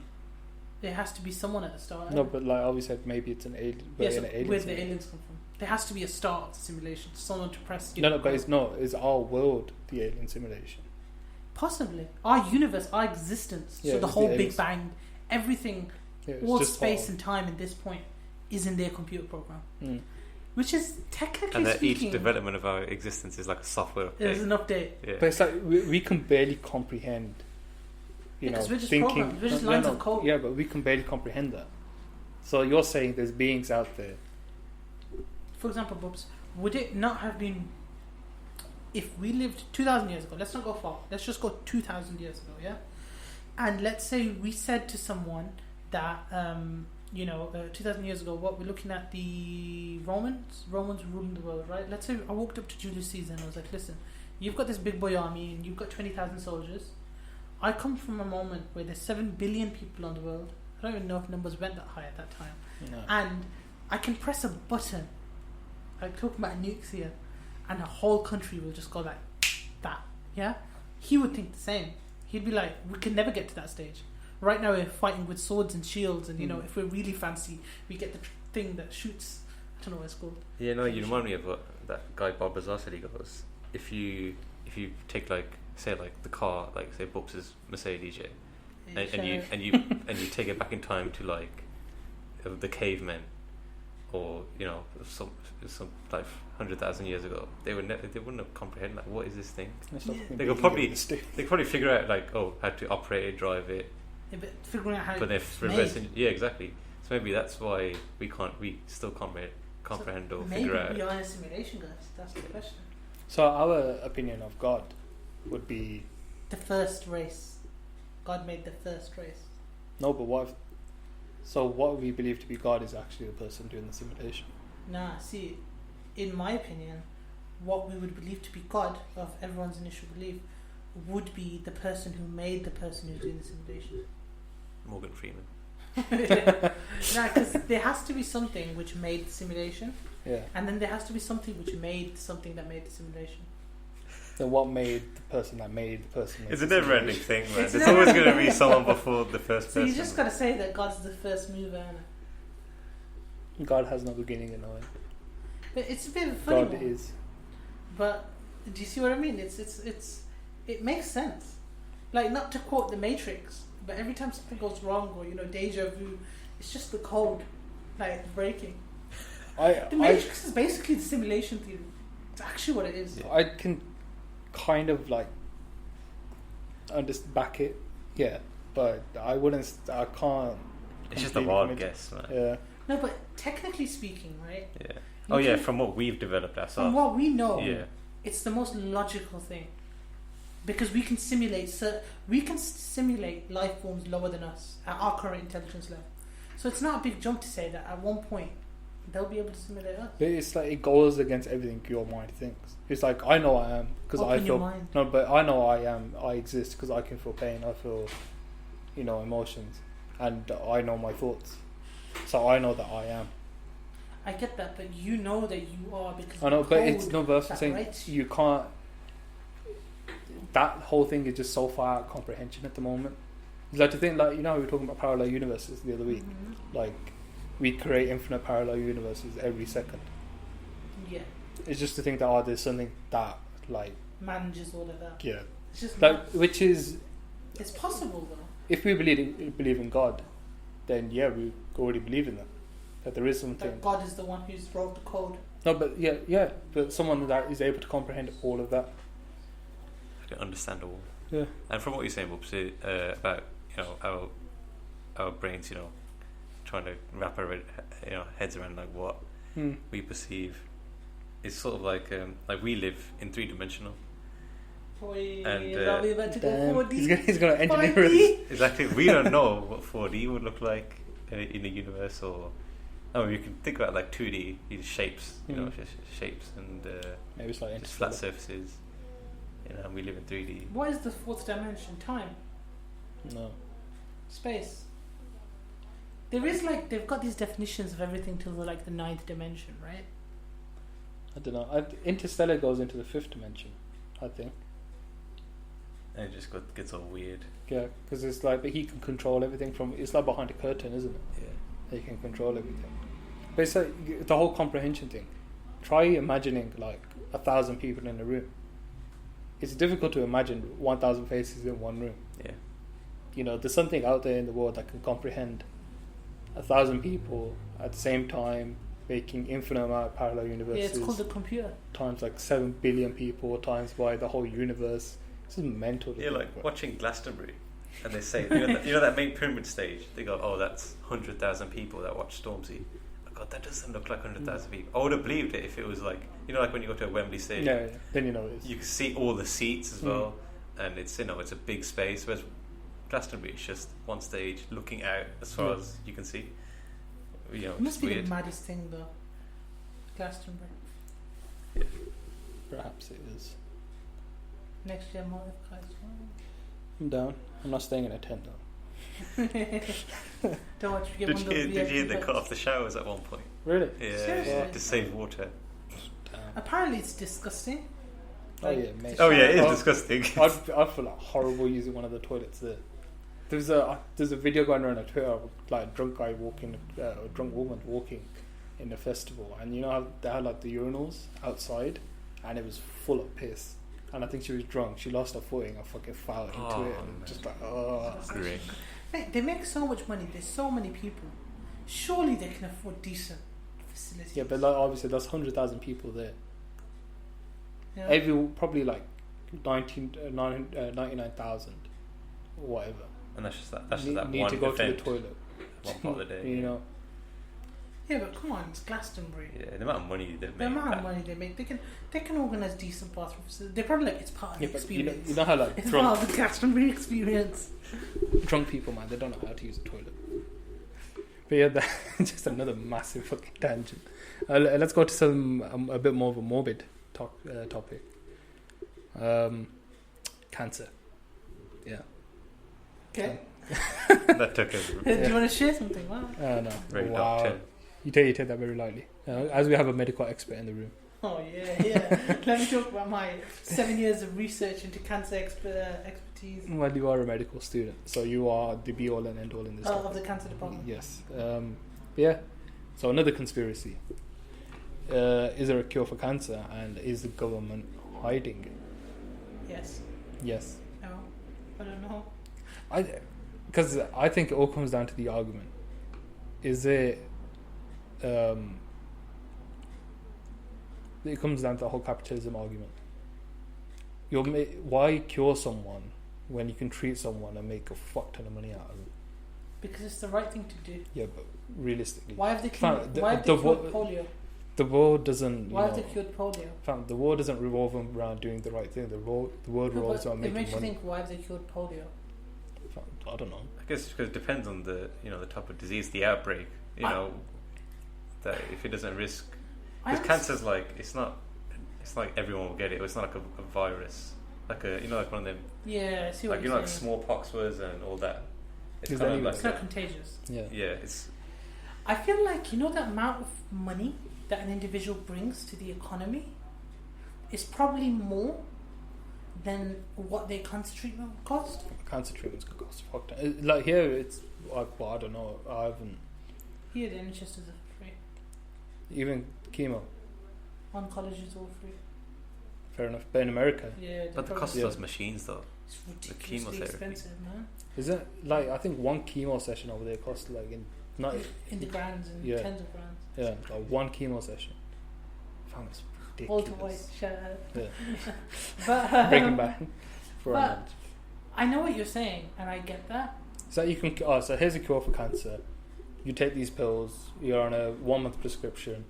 There has to be someone at the start. No, but like obviously, maybe it's an alien. Yeah, so where the aliens come from? There has to be a start of the simulation. Someone to press. It's our world, the alien simulation. Possibly our universe, our existence. So the whole Big Bang, everything, all space and time at this point is in their computer program. Which is technically and that speaking, each development of our existence is like a software update. There's an update. Yeah. But it's like we can barely comprehend, Because we're just thinking. programs, we're just lines of code. Yeah, but we can barely comprehend that. So you're saying there's beings out there. For example, Bhups, would it not have been if we lived 2,000 years ago? Let's not go far. Let's just go 2,000 years ago, yeah? And let's say we said to someone that, 2,000 years ago, what we're looking at the Romans ruling the world, right? Let's say I walked up to Julius Caesar and I was like, listen, you've got this big boy army and you've got 20,000 soldiers. I come from a moment where there's 7 billion people on the world. I don't even know if numbers went that high at that time. No. And I can press a button, like talking about nukes here, and a whole country will just go like that. Yeah, he would think the same. He'd be like, we can never get to that stage. Right now we're fighting with swords and shields, and if we're really fancy, we get the thing that shoots. I don't know what it's called. Yeah, no, you remind me of what that guy Bob Lazar said. He goes, if you take say the car, like say Bhups' Mercedes, and you take it back in time to like the cavemen, or some like 100,000 years ago, they wouldn't have comprehended like what is this thing. They could probably figure out like how to operate it, drive it. Yeah, but figuring out how. But they're reversing. Yeah, exactly. So maybe that's why we still can't comprehend or figure out. Maybe we are in a simulation, guys. That's the question. So our opinion of God would be the first race. God made the first race. No, but what we believe to be God is actually the person doing the simulation. Nah, see, in my opinion, what we would believe to be God of everyone's initial belief would be the person who made the person who's doing the simulation. Morgan Freeman. Nah, because there has to be something which made the simulation. Yeah. And then there has to be something which made something that made the simulation. Then what made the person that made the person? It's a never-ending thing, man. There's always going to be someone before the first person. So you just got to say that God's the first mover, innit? God has no beginning and no end. But it's a bit of a funny God one. is. But do you see what I mean? It makes sense. Like, not to quote The Matrix, but every time something goes wrong or deja vu, it's just the code like breaking. The Matrix is basically the simulation theory. It's actually what it is. I can kind of like back it, yeah, but I can't. It's just a wild guess, man. Yeah. No, but technically speaking, right? Yeah. From what we've developed ourselves. From what we know, it's the most logical thing. Because we can simulate life forms lower than us at our current intelligence level. So it's not a big jump to say that at one point they'll be able to simulate us. But it's like it goes against everything your mind thinks. It's like I know I am because I feel but I know I am. I exist because I can feel pain. I feel, emotions, and I know my thoughts. So I know that I am. I get that, but you know that you are because I know, but it's no. But I'm saying you can't. That whole thing is just so far out of comprehension at the moment. It's like to think, like we were talking about parallel universes the other week. Mm-hmm. Like we create infinite parallel universes every second. Yeah. It's just to think that there's something that like manages all of that. Yeah. It's just which is. It's possible though. If we believe in God, then we already believe in that. That there is something. That God is the one who's wrote the code. No, but but someone that is able to comprehend all of that. Understand all. Yeah. And from what you're saying, Bhups, about our brains, trying to wrap our heads around like what we perceive, it's sort of like we live in 3-dimensional. And he's gonna engineer it. Exactly. We don't know what 4D would look like in a universe, or you can think about like 2D, shapes, shapes and maybe it's like just flat surfaces. We live in 3D. What is the fourth dimension? Time? No. Space? There is they've got these definitions of everything till the 9th dimension, right? I don't know. Interstellar goes into the 5th dimension, I think. And it just gets all weird. Yeah, because it's but he can control everything it's like behind a curtain, isn't it? Yeah. He can control everything. But it's like the whole comprehension thing. Try imagining 1,000 people in a room. It's difficult to imagine 1,000 faces in one room. Yeah. There's something out there in the world that can comprehend 1,000 people at the same time making infinite amount of parallel universes. Yeah, it's called the computer. Times like 7 billion people times by the whole universe. This is mental. Yeah, like watching Glastonbury, and they say, you know that main pyramid stage. They go, oh, that's 100,000 people that watch Stormzy. God, that doesn't look like 100,000 people. I would have believed it if it was like, like when you go to a Wembley Stadium. Yeah, then you know it is. You can see all the seats as well, and it's it's a big space. Whereas Glastonbury is just one stage looking out as far as you can see. It must be the maddest thing though. Glastonbury. Yeah. Perhaps it is. Next year, more guys. I'm down. I'm not staying in a tent though. Don't watch. Did you hear they cut off the showers at one point? Really? Yeah, to save water. Apparently, it's disgusting. Oh yeah, mate. Oh yeah, it is disgusting. I feel like horrible using one of the toilets there. There's a video going around on Twitter of like a drunk guy walking, a drunk woman walking in the festival, and you know how they had like the urinals outside, and it was full of piss. And I think she was drunk. She lost her footing. I fucking fell into it, and just like, great. Mate, they make so much money. There's so many people. Surely they can afford decent facilities. Yeah, but like, obviously there's 100,000 people there. Yeah. Every probably like 99,000 or whatever. And that's just that need one to go event, to the toilet. one part of the day. You know. Yeah, but come on, it's Glastonbury. Yeah, the amount of money they make. The amount of money they make, they can organise decent bathroom facilities. They're probably like, it's part of the experience. You know how like it's part of the Glastonbury experience. Drunk people, man, they don't know how to use a toilet. But yeah, that's just another massive fucking tangent. Let's go to some a bit more of a morbid topic. Cancer. Yeah. Okay. That took us. Do you want to share something? Wow. No. Very wow. dark. You take that very lightly. As we have a medical expert in the room. Oh yeah. Let me talk about my 7 years of research into cancer expertise. Well, you are a medical student, so you are the be all and end all in this. Of the cancer department. Yes. Yeah. So another conspiracy. Is there a cure for cancer, and is the government hiding it? Yes. Yes. No. I don't know. Because I think it all comes down to the argument. Is it? It comes down to the whole capitalism argument. Why cure someone when you can treat someone and make a fuck ton of money out of it? Because it's the right thing to do. Yeah, but realistically, why have they cured polio? The world doesn't. Why have they cured polio? The world doesn't revolve around doing the right thing. The world revolves around making money. It makes you think, why have they cured polio? I don't know. I guess because it depends on the the type of disease, the outbreak. That if it doesn't risk, because cancer's like it's like everyone will get it. It's not like a virus, like like one of them. Yeah, I see what like you're saying. like smallpox was and all that. It's kind of it's not contagious. Yeah. Yeah, it's. I feel like the amount of money that an individual brings to the economy is probably more than what their cancer treatment would cost. Cancer treatments could cost fuck ton. Like here, it's like, well, I don't know. I haven't. Here, the NHS is free. Even chemo. Oncology is all free. Fair enough. But in America, Yeah, But the cost of those machines though. it's the ridiculously chemotherapy. expensive, man. is it like I think one chemo session over there costs like In the grands and Yeah. tens of grands. yeah, like one chemo session. I found this Walter ridiculous. White, shout out. Yeah. But Breaking Bad. but- I know what you're saying, and I get that. So you can. So here's a cure for cancer. You take these pills. You're on a 1 month prescription.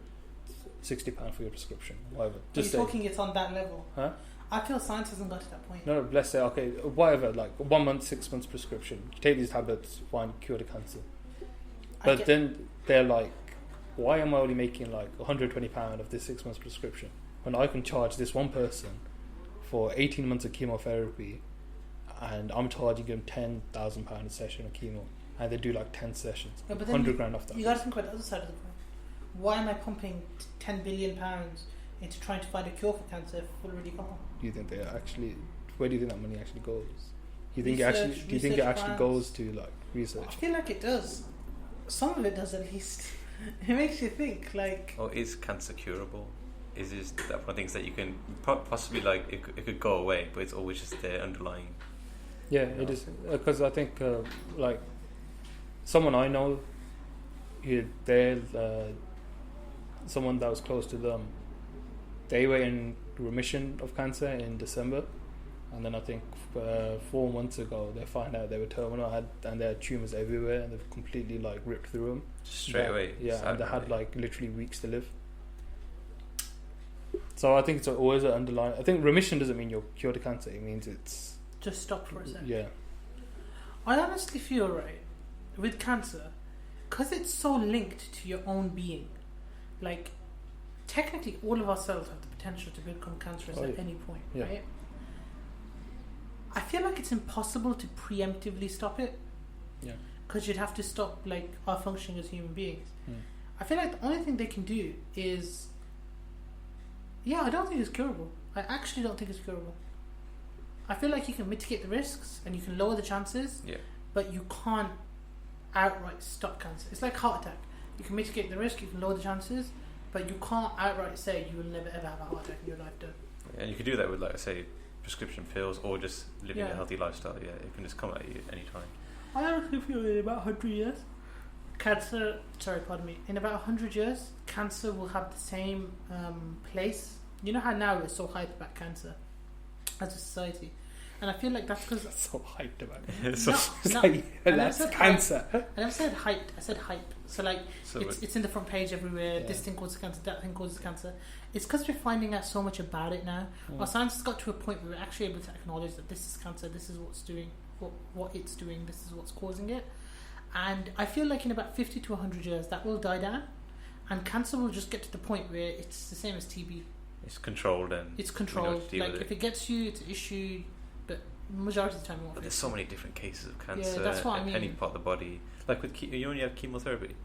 £60 for your prescription. Whatever. You're talking it's on that level. Huh? I feel science hasn't got to that point. No, let's say okay, whatever. Like 1 month, 6 months prescription. You take these tablets. Fine, cure the cancer. But then they're like, why am I only making like £120 of this 6 months prescription when I can charge this one person for 18 months of chemotherapy, and I'm charging them £10,000 a session of chemo, and they do like 10 sessions, Yeah, but then 100 grand off that. You got to think about the other side of the coin. Why am I pumping £10 billion into trying to find a cure for cancer if it's already gone? Do you think they actually? Where do you think that money actually goes? Do you think it actually plans. goes to like research? I feel like it does. Some of it does at least. It makes you think like. Or is cancer curable? Is this that one of the things that you can possibly like it could go away, but it's always just there underlying. Yeah, it is because I think like someone I know someone that was close to them, they were in remission of cancer in December, and then I think 4 months ago they found out they were terminal, and they had tumours everywhere, and they've completely like ripped through them straight away. Yeah, and they had like literally weeks to live. So I think it's always an underlying. I think remission doesn't mean you're cured of cancer. It means it's just stop for a second. Yeah. I honestly feel, right, with cancer, because it's so linked to your own being, like, technically all of our cells have the potential to become cancerous at any point, right? I feel like it's impossible to preemptively stop it. Yeah. Because you'd have to stop, like, our functioning as human beings. I feel like the only thing they can do is... Yeah, I don't think it's curable. I actually don't think it's curable. I feel like you can mitigate the risks and you can lower the chances, but you can't outright stop cancer. It's like heart attack. You can mitigate the risk, you can lower the chances, but you can't outright say you will never ever have a heart attack in your lifetime. And you can do that with, like I say, prescription pills or just living a healthy lifestyle. Yeah, it can just come at you anytime. I honestly feel in about 100 years, in about 100 years, cancer will have the same place. You know how now we're so hyped about cancer as a society, and I feel like that's because so hyped about it. That's cancer. I never said hyped. I said hype. So like, it's in the front page everywhere. This thing causes cancer. That thing causes cancer. It's because we're finding out so much about it now. Our science has got to a point where we're actually able to acknowledge that this is cancer. This is what's doing what it's doing. This is what's causing it. And I feel like in about 50 to 100 years, that will die down, and cancer will just get to the point where it's the same as TB. It's controlled and it's controlled. Like if it gets you, it's an issue, but majority of the time it won't. But there's so many different cases of cancer. Yeah, that's what I mean. Any part of the body, like with you when you have chemotherapy,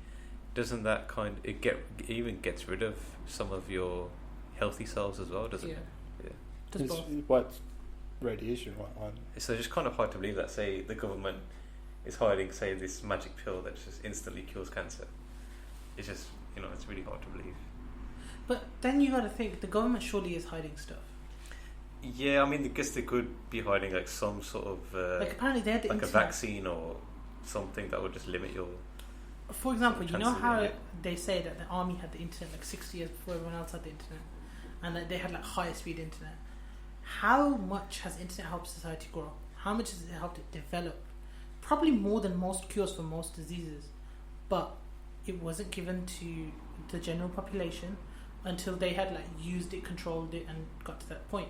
doesn't that it even gets rid of some of your healthy cells as well? Doesn't it? Yeah. Does both. What radiation? It's just kind of hard to believe that, say, the government is hiding, say, this magic pill that just instantly cures cancer. It's just, it's really hard to believe. But then you got to think, the government surely is hiding stuff. Yeah, I mean, I guess they could be hiding like some sort of like apparently they had the like internet. a vaccine or something that would just limit your. For example, you know how they say that the army had the internet like 60 years before everyone else had the internet, and that they had like higher speed internet. How much has internet helped society grow? How much has it helped it develop? Probably more than most cures for most diseases, but it wasn't given to the general population until they had like used it, controlled it, and got to that point.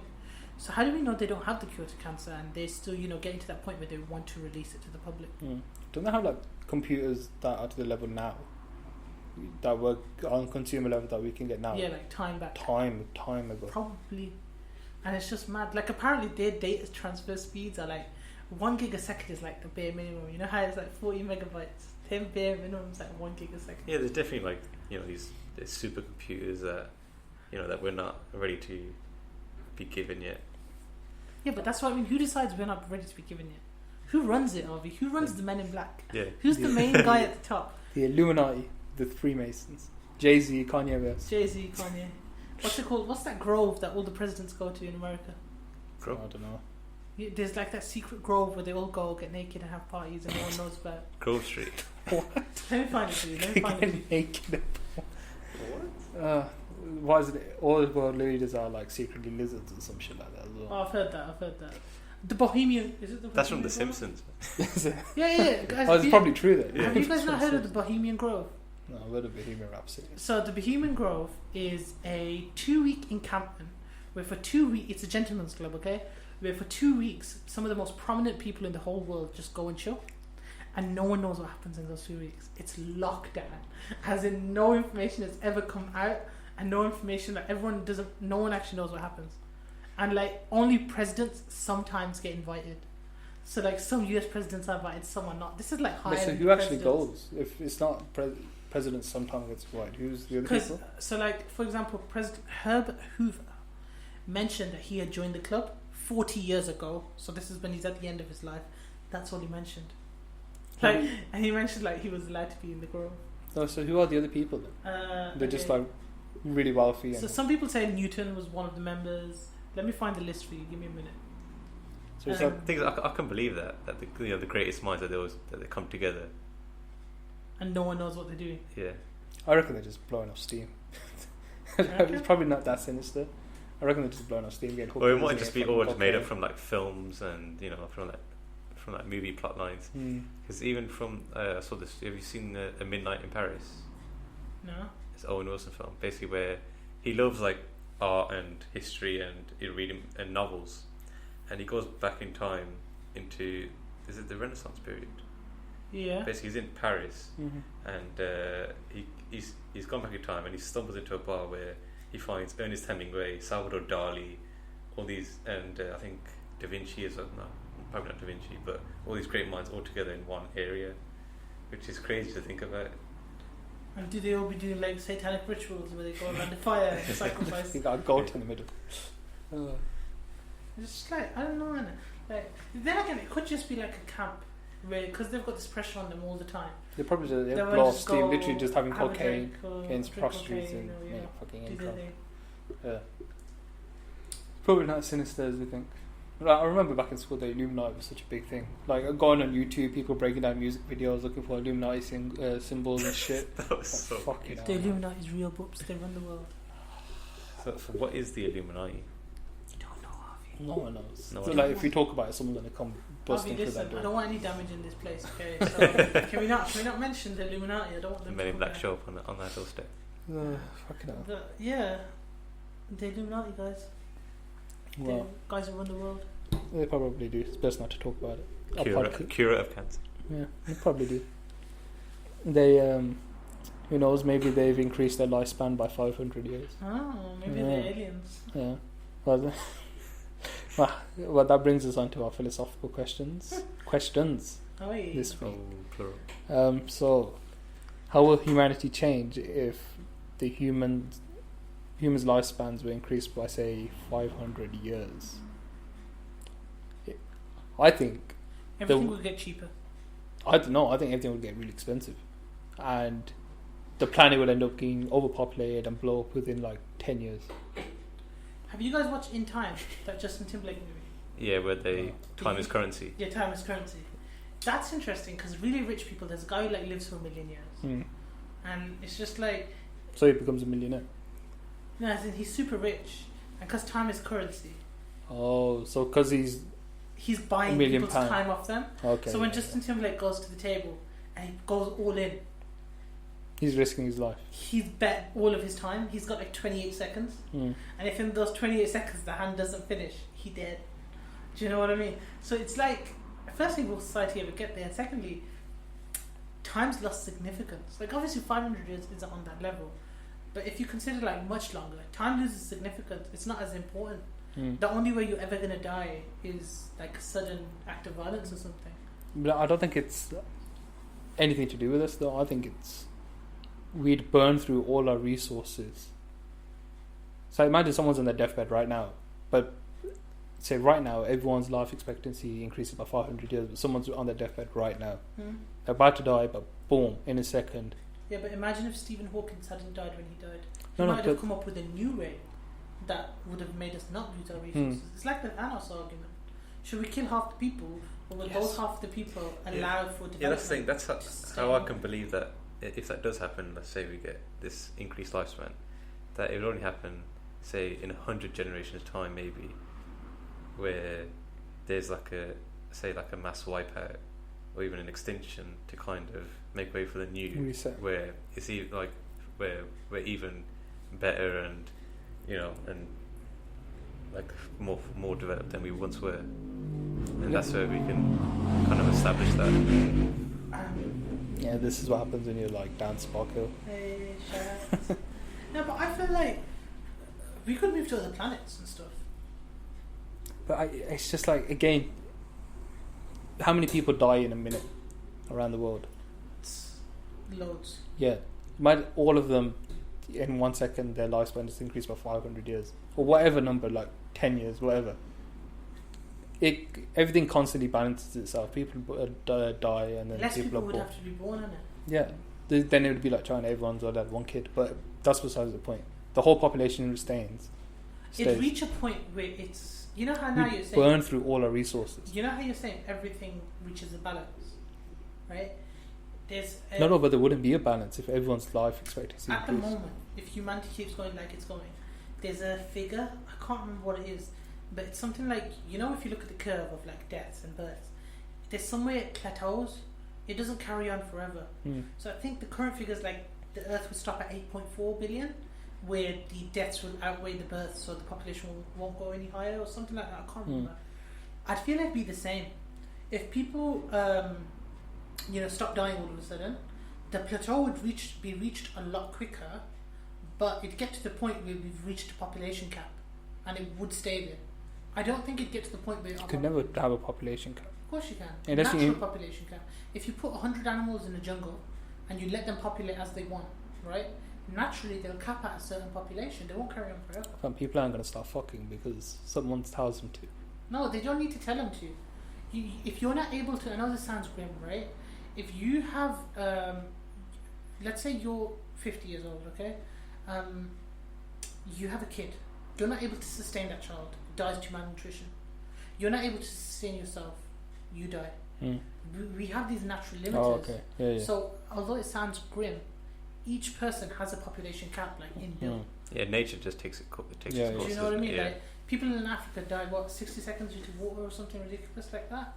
So how do we know they don't have the cure to cancer and they're still, getting to that point where they want to release it to the public? Don't they have like computers that are to the level now that work on consumer level that we can get now? Yeah, like time back. Time ago. Probably. And it's just mad. Like apparently their data transfer speeds are like 1 gig a second is like the bare minimum. You know how it's like 40 megabytes? 10 bare minimum is like 1 gig a second. Yeah, there's definitely like, these supercomputers that, that we're not ready to be given yet. Yeah, but that's what I mean. Who decides we're not ready to be given yet? Who runs it, Arvi? Who runs the Men in Black? Yeah. Who's the main guy at the top? The Illuminati, the Freemasons. Jay-Z, Kanye West. Jay-Z, Kanye. What's it called? What's that grove that all the presidents go to in America? Grove? I don't know. There's like that secret grove where they all go get naked and have parties and no one knows about. Grove Street. What? Let me find it for you. Get naked. What? What is it? All the world leaders are like secretly lizards or some shit like that as well. Oh, I've heard that. The Bohemian. Is it the Bohemian That's from The Grove? Simpsons. Yeah. Guys, it's probably true then. Yeah. Have you guys not heard of the Bohemian Grove? No, I've heard of Bohemian Rhapsody. So the Bohemian Grove is a 2-week encampment where for 2 weeks, it's a gentleman's club, okay? Where for 2 weeks, some of the most prominent people in the whole world just go and chill. And no one knows what happens in those 2 weeks. It's lockdown. As in no information has ever come out, and no information that no one actually knows what happens. And like only presidents sometimes get invited. So like some US presidents are invited, some are not. This is like higher. So who actually goes? If it's not presidents, sometimes gets invited. Who's the other people? So like for example, President Herbert Hoover mentioned that he had joined the club 40 years ago. So this is when he's at the end of his life. That's all he mentioned. Like, and he mentioned like he was allowed to be in the grove. Oh, so who are the other people then? They're just like really wealthy. So some people say Newton was one of the members. Let me find the list for you. Give me a minute. So I can believe that the greatest minds that they come together. and no one knows what they're doing. Yeah. I reckon they're just blowing off steam. It's probably not that sinister. I reckon they're just blowing off steam, getting hooked. Or it might just be all just made up from like films and from like movie plot lines. Because even from I saw this. Have you seen A Midnight in Paris? No. It's Owen Wilson film, basically where he loves like art and history and reading and novels, and he goes back in time into the Renaissance period. Yeah. Basically, he's in Paris, and he's gone back in time, and he stumbles into a bar where he finds Ernest Hemingway, Salvador Dali, all these, and I think Da Vinci as well. No, probably not Da Vinci, but all these great minds all together in one area, which is crazy to think about. And do they all be doing like satanic rituals where they go around the fire and sacrifice? You got a goat in the middle. It's just like, I don't know, innit? Like, then again, it could just be like a camp, where because they've got this pressure on them all the time. They probably just blow off steam, literally just having cocaine, against prostitutes and fucking income. Yeah. Probably not as sinister as we think. Like, I remember back in school, the Illuminati was such a big thing. Like, going on YouTube, people breaking down music videos, looking for Illuminati symbols and shit. That was so fucking the Illuminati is real, Bhups. They run the world. So what is the Illuminati? You don't know, Arvi. No one knows. So, like, if we talk about it, someone's going to come busting through that door. I don't want any damage in this place, okay? So, can we not mention the Illuminati? I don't want them Men in Black show up on that doorstep. Fucking hell. The Illuminati guys. Well, guys who run the world. They probably do. It's best not to talk about it. Cure of cancer. Yeah, they probably do. They, who knows, maybe they've increased their lifespan by 500 years. Oh, maybe they're aliens. Yeah. Well, that brings us on to our philosophical questions. This week. Plural. So, how will humanity change if the humans' lifespans were increased by, say, 500 years? I think everything will get cheaper. I don't know. I think everything will get really expensive, and the planet will end up getting overpopulated and blow up within like 10 years. Have you guys watched In Time, that Justin Timberlake movie? Yeah, where time is currency. Yeah, time is currency. That's interesting because really rich people. There's a guy who like lives for 1 million years, and it's just like. So he becomes a millionaire. No, as in he's super rich, and because time is currency. Oh, so because he's buying people's time off them. Okay. So when Justin Timberlake goes to the table and he goes all in, he's risking his life. He's bet all of his time. He's got like 28 seconds, and if in those 28 seconds the hand doesn't finish, he dead. Do you know what I mean? So it's like, firstly, will society ever get there? And secondly, time's lost significance. Like obviously 500 years isn't on that level, but if you consider like much longer, time loses significance. It's not as important. The only way you're ever going to die is like a sudden act of violence or something. But I don't think it's anything to do with us though. I think it's we'd burn through all our resources. So imagine someone's on their deathbed right now, but say right now everyone's life expectancy increases by 500 years, but someone's on their deathbed right now. They're about to die, but boom, in a second. Yeah, but imagine if Stephen Hawking hadn't died when he died. He might have come up with a new way that would have made us not lose our resources. It's like the Thanos argument. Should we kill half the people, or will both half the people allow for development? Yeah, that's the thing. That's how I can believe that if that does happen, let's say we get this increased lifespan, that it will only happen, say, in 100 generations' time, maybe, where there's like a mass wipeout, or even an extinction to kind of make way for the new reset, where it's even like where we're even better and and like more developed than we once were, and that's where we can kind of establish that. Yeah, this is what happens when you're like down Sparkhill. Hey, shout. No, but I feel like we could move to other planets and stuff. But it's just like, again, how many people die in a minute around the world? Loads. Yeah, might all of them in 1 second their lifespan is increased by 500 years or whatever number, like 10 years, whatever. Everything constantly balances itself. People die, and then less people would born. have to be born in it. Yeah, then it would be like China. Everyone's got that one kid, but that's besides the point. The whole population stays. It'd reach a point where it's, you know how now you're saying burn through all our resources. You know how you're saying everything reaches a balance, right? there's no, but there wouldn't be a balance if everyone's life expectancy at the increased. moment, if humanity keeps going like it's going, there's a figure, I can't remember what it is, but it's something like, you know, if you look at the curve of like deaths and births, there's somewhere it plateaus. It doesn't carry on forever. So I think the current figure is like the Earth would stop at 8.4 billion, where the deaths will outweigh the births, so the population won't go any higher or something like that. I can't remember. I'd feel like it'd be the same. If people, stop dying all of a sudden, the plateau would be reached a lot quicker, but it'd get to the point where we've reached a population cap, and it would stay there. I don't think it'd get to the point where... You could never have a population cap. Of course you can. Unless Natural population cap. If you put 100 animals in a jungle, and you let them populate as they want, right? Naturally, they'll cap at a certain population. They won't carry on forever. And people aren't going to start fucking because someone tells them to. No, they don't need to tell them to. If you're not able to... I know this sounds grim, right? If you have... let's say you're 50 years old, okay? You have a kid. You're not able to sustain that child. It dies to malnutrition. You're not able to sustain yourself. You die. We have these natural limiters. Oh, okay. Yeah. So, although it sounds grim, each person has a population cap, like inbuilt. Yeah, nature just takes its course. Do you know what I mean? Like, people in Africa die, 60 seconds due to water or something ridiculous like that?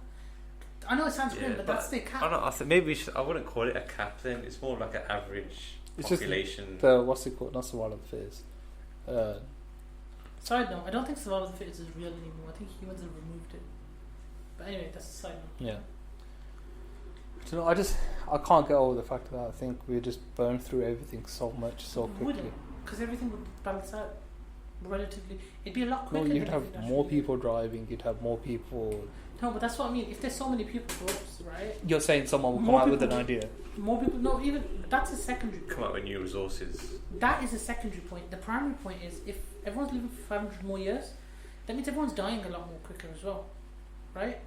I know it sounds grim, but that's their cap. I don't know, maybe I wouldn't call it a cap then. It's more like an average population. Just what's it called? Not survival of the fittest. Side note, I don't think survival of the fittest is real anymore. I think humans have removed it. But anyway, that's a side note. Yeah. Do you know, I can't get over the fact that I think we just burn through everything so much so quickly. Because everything would balance out relatively. It'd be a lot quicker. No, you'd have more people driving. You'd have more people. No, but that's what I mean. If there's so many people, Bhups, right? You're saying someone will come out with an idea. More people. No, even that's a secondary point. Come out with new resources. That is a secondary point. The primary point is if everyone's living for 500 more years, that means everyone's dying a lot more quicker as well, right?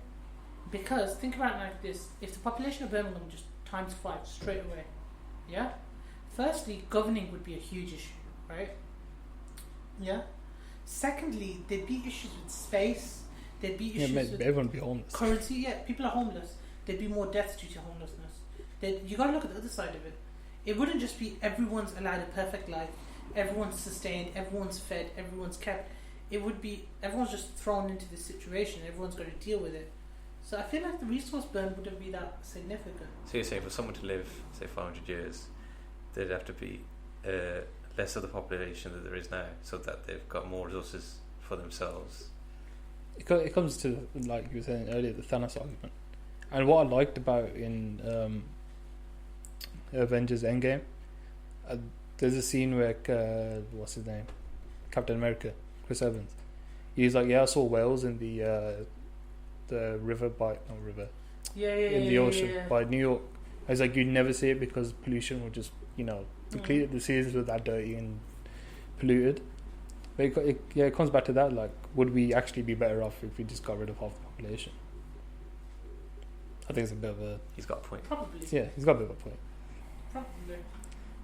Because think about it like this: if the population of Birmingham just times 5 straight away, yeah. Firstly, governing would be a huge issue, right? Yeah. Secondly, there'd be issues with space. There'd be issues with everyone would be homeless. Currency. Yeah, people are homeless. There'd be more deaths due to homelessness. You got to look at the other side of it. It wouldn't just be everyone's allowed a perfect life, everyone's sustained, everyone's fed, everyone's kept. It would be everyone's just thrown into this situation. Everyone's got to deal with it. So I feel like the resource burn wouldn't be that significant. So you're saying for someone to live, say, 500 years, there'd have to be less of the population that there is now, so that they've got more resources for themselves. It comes to, like you were saying earlier, the Thanos argument. And what I liked about in Avengers Endgame, there's a scene where what's his name, Captain America, Chris Evans, he's like, I saw whales in the river in the ocean by New York. I was like, you'd never see it because pollution would just the seas were that dirty and polluted. But it comes back to that, like, would we actually be better off if we just got rid of half the population? I think it's a bit of a... He's got a point. Probably. Yeah, he's got a bit of a point. Probably.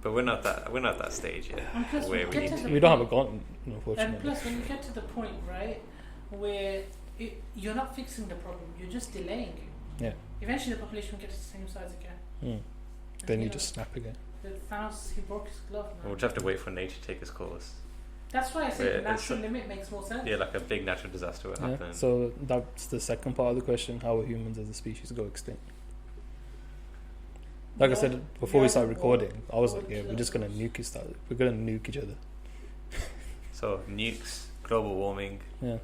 But we're not that stage yet. And plus, where we don't have a gun, unfortunately. And plus, when you get to the point, right, where you're not fixing the problem, you're just delaying it. Yeah. Eventually, the population will get to the same size again. Then you just snap again. Thanos, he broke his glove. Man. We'll just have to wait for nature to take its course. That's why I say the natural limit makes more sense. Yeah, like a big natural disaster would happen. So that's the second part of the question: how will humans as a species go extinct? Like I said before we started recording, I was like, we're just gonna nuke each other. We're gonna nuke each other. So nukes, global warming. Yeah,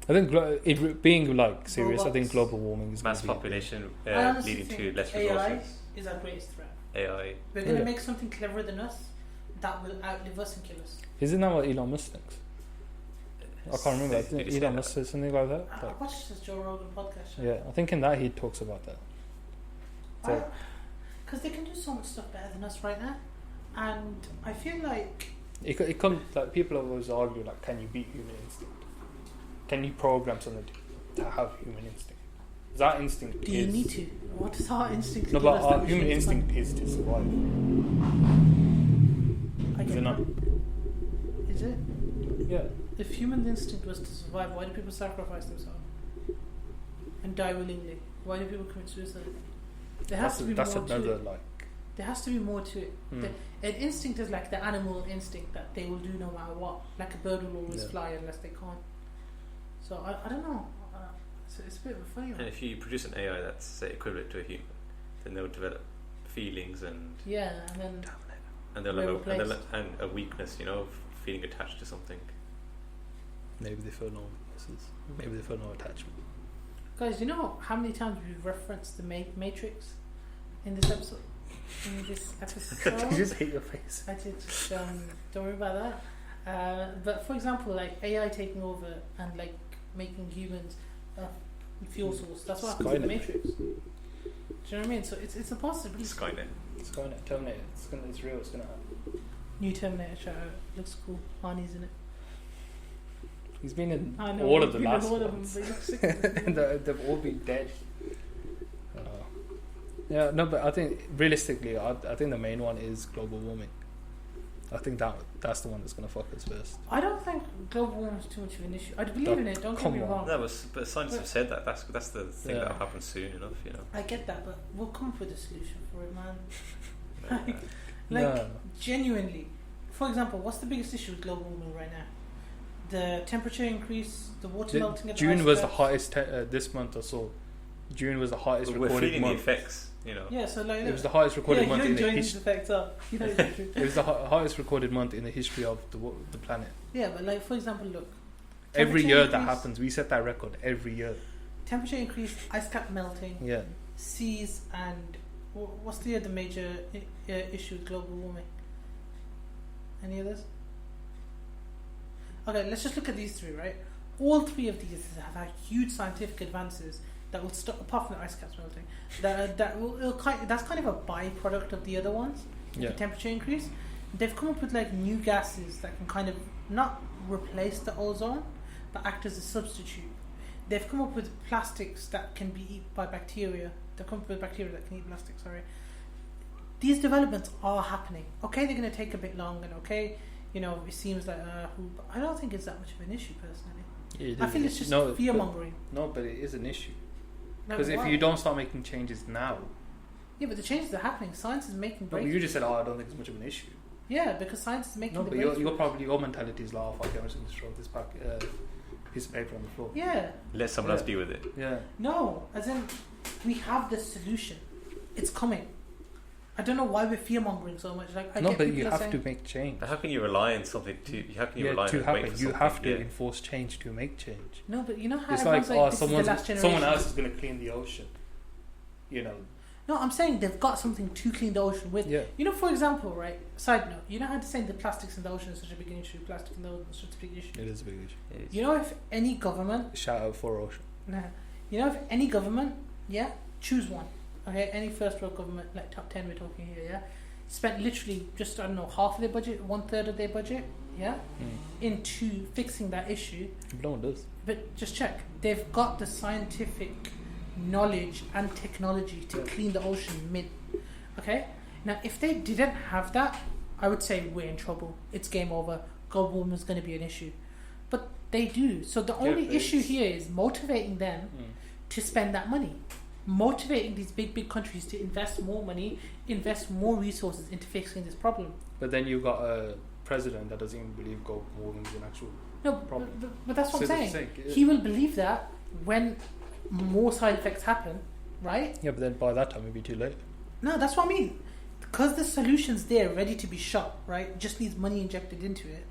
I think it being like serious. Robots. I think global warming is mass population leading to less resources. AI is our greatest threat. AI. We're gonna make something cleverer than us that will outlive us and kill us. Isn't that what Elon Musk thinks? I can't remember. I think Elon Musk said something like that. I watched this Joe Rogan podcast. Yeah, I think in that he talks about that. Because they can do so much stuff better than us right now, and I feel like it comes like people always argue like, can you beat human instinct? Can you program something to have human instinct? That instinct. Do you need to? What is our instinct? No, but our human instinct is to survive. Is it not? Is it? Yeah. If human instinct was to survive, why do people sacrifice themselves and die willingly? Why do people commit suicide? There has to be that's more another to like There has to be more to it. An instinct is like the animal instinct that they will do no matter what. Like a bird will always fly unless they can't. So I don't know. It's a bit of a funny one. And if you produce an AI that's say equivalent to a human, then they'll develop feelings and they'll have a weakness, of feeling attached to something. Maybe they feel no attachment. Guys, you know how many times we've referenced the Matrix in this episode? Did you just hit your face? I did. Just, don't worry about that. But for example, like AI taking over and like making humans fuel source. That's what happens in the Matrix. Do you know what I mean? So it's a possibility. Skynet, Terminator. It's real. It's gonna happen. New Terminator shout out. Looks cool. Arnie's in it. He's been in all of the last ones. They've all been dead. Yeah, no, but I think realistically, I think the main one is global warming. I think that's the one that's going to fuck us first. I don't think global warming is too much of an issue. I believe in it. Don't get me wrong. No, but scientists have said that. That's the thing that'll happen soon enough. I get that, but we'll come up with a solution for it, man. Genuinely. For example, what's the biggest issue with global warming right now? The temperature increase, the water melting. June was the hottest this month or so. June was the hottest recorded month. We're feeling the effects. Yeah, so like it was the hottest recorded month in the history. It was the hottest recorded month in the history of the planet. Yeah, but like for example, look. Every year that happens, we set that record every year. Temperature increase, ice cap melting. Yeah. Seas and what's the other major issue with global warming? Any others? Okay, let's just look at these three, right? All three of these have had huge scientific advances that will stop, apart from the ice caps melting, that's kind of a byproduct of the other ones. The temperature increase. They've come up with like new gases that can kind of not replace the ozone, but act as a substitute. They've come up with plastics that can be eaten by bacteria. They've come up with bacteria that can eat plastic. These developments are happening. Okay, they're going to take a bit long, and it seems like but I don't think it's that much of an issue personally. I feel it's just fear mongering. No, but it is an issue. Because if you don't start making changes now... Yeah, but the changes are happening. Science is making breakthroughs. No, but you just said, I don't think it's much of an issue. Yeah, because science is making the breakthroughs. But your mentality is like, okay, I'm just going to throw this piece of paper on the floor. Yeah. Let someone else deal with it. Yeah. No, as in, we have the solution. It's coming. I don't know why we're fear mongering so much. Like, but you have to make change. But how can you rely on something to? How can you rely on to happen? Wait for you have to enforce change to make change. No, but you know how it's everyone's like, this is the last generation. Someone else is going to clean the ocean. No, I'm saying they've got something to clean the ocean with. Yeah. For example, right? Side note, you know how to say the plastics in the ocean is such a big issue. Plastic in the ocean is such a big issue. It is a big issue. You know, if any government shout out for ocean. Nah. You know, if any government, choose one. Okay, any first world government, like top 10 we're talking here, spent literally just, half of their budget, 1/3 of their budget, into fixing that issue. No one does. But just check, they've got the scientific knowledge and technology to clean the ocean mid. Okay? Now, if they didn't have that, I would say we're in trouble. It's game over. Global warming is going to be an issue. But they do. So the only issue here is motivating them to spend that money. Motivating these big countries to invest more money, invest more resources into fixing this problem. But then you've got a president that doesn't even believe global warming is an actual problem. But that's what I'm saying. He will believe that when more side effects happen, right? Yeah, but then by that time it'll be too late. No, that's what I mean. Because the solution's there, ready to be shot, right? It just needs money injected into it.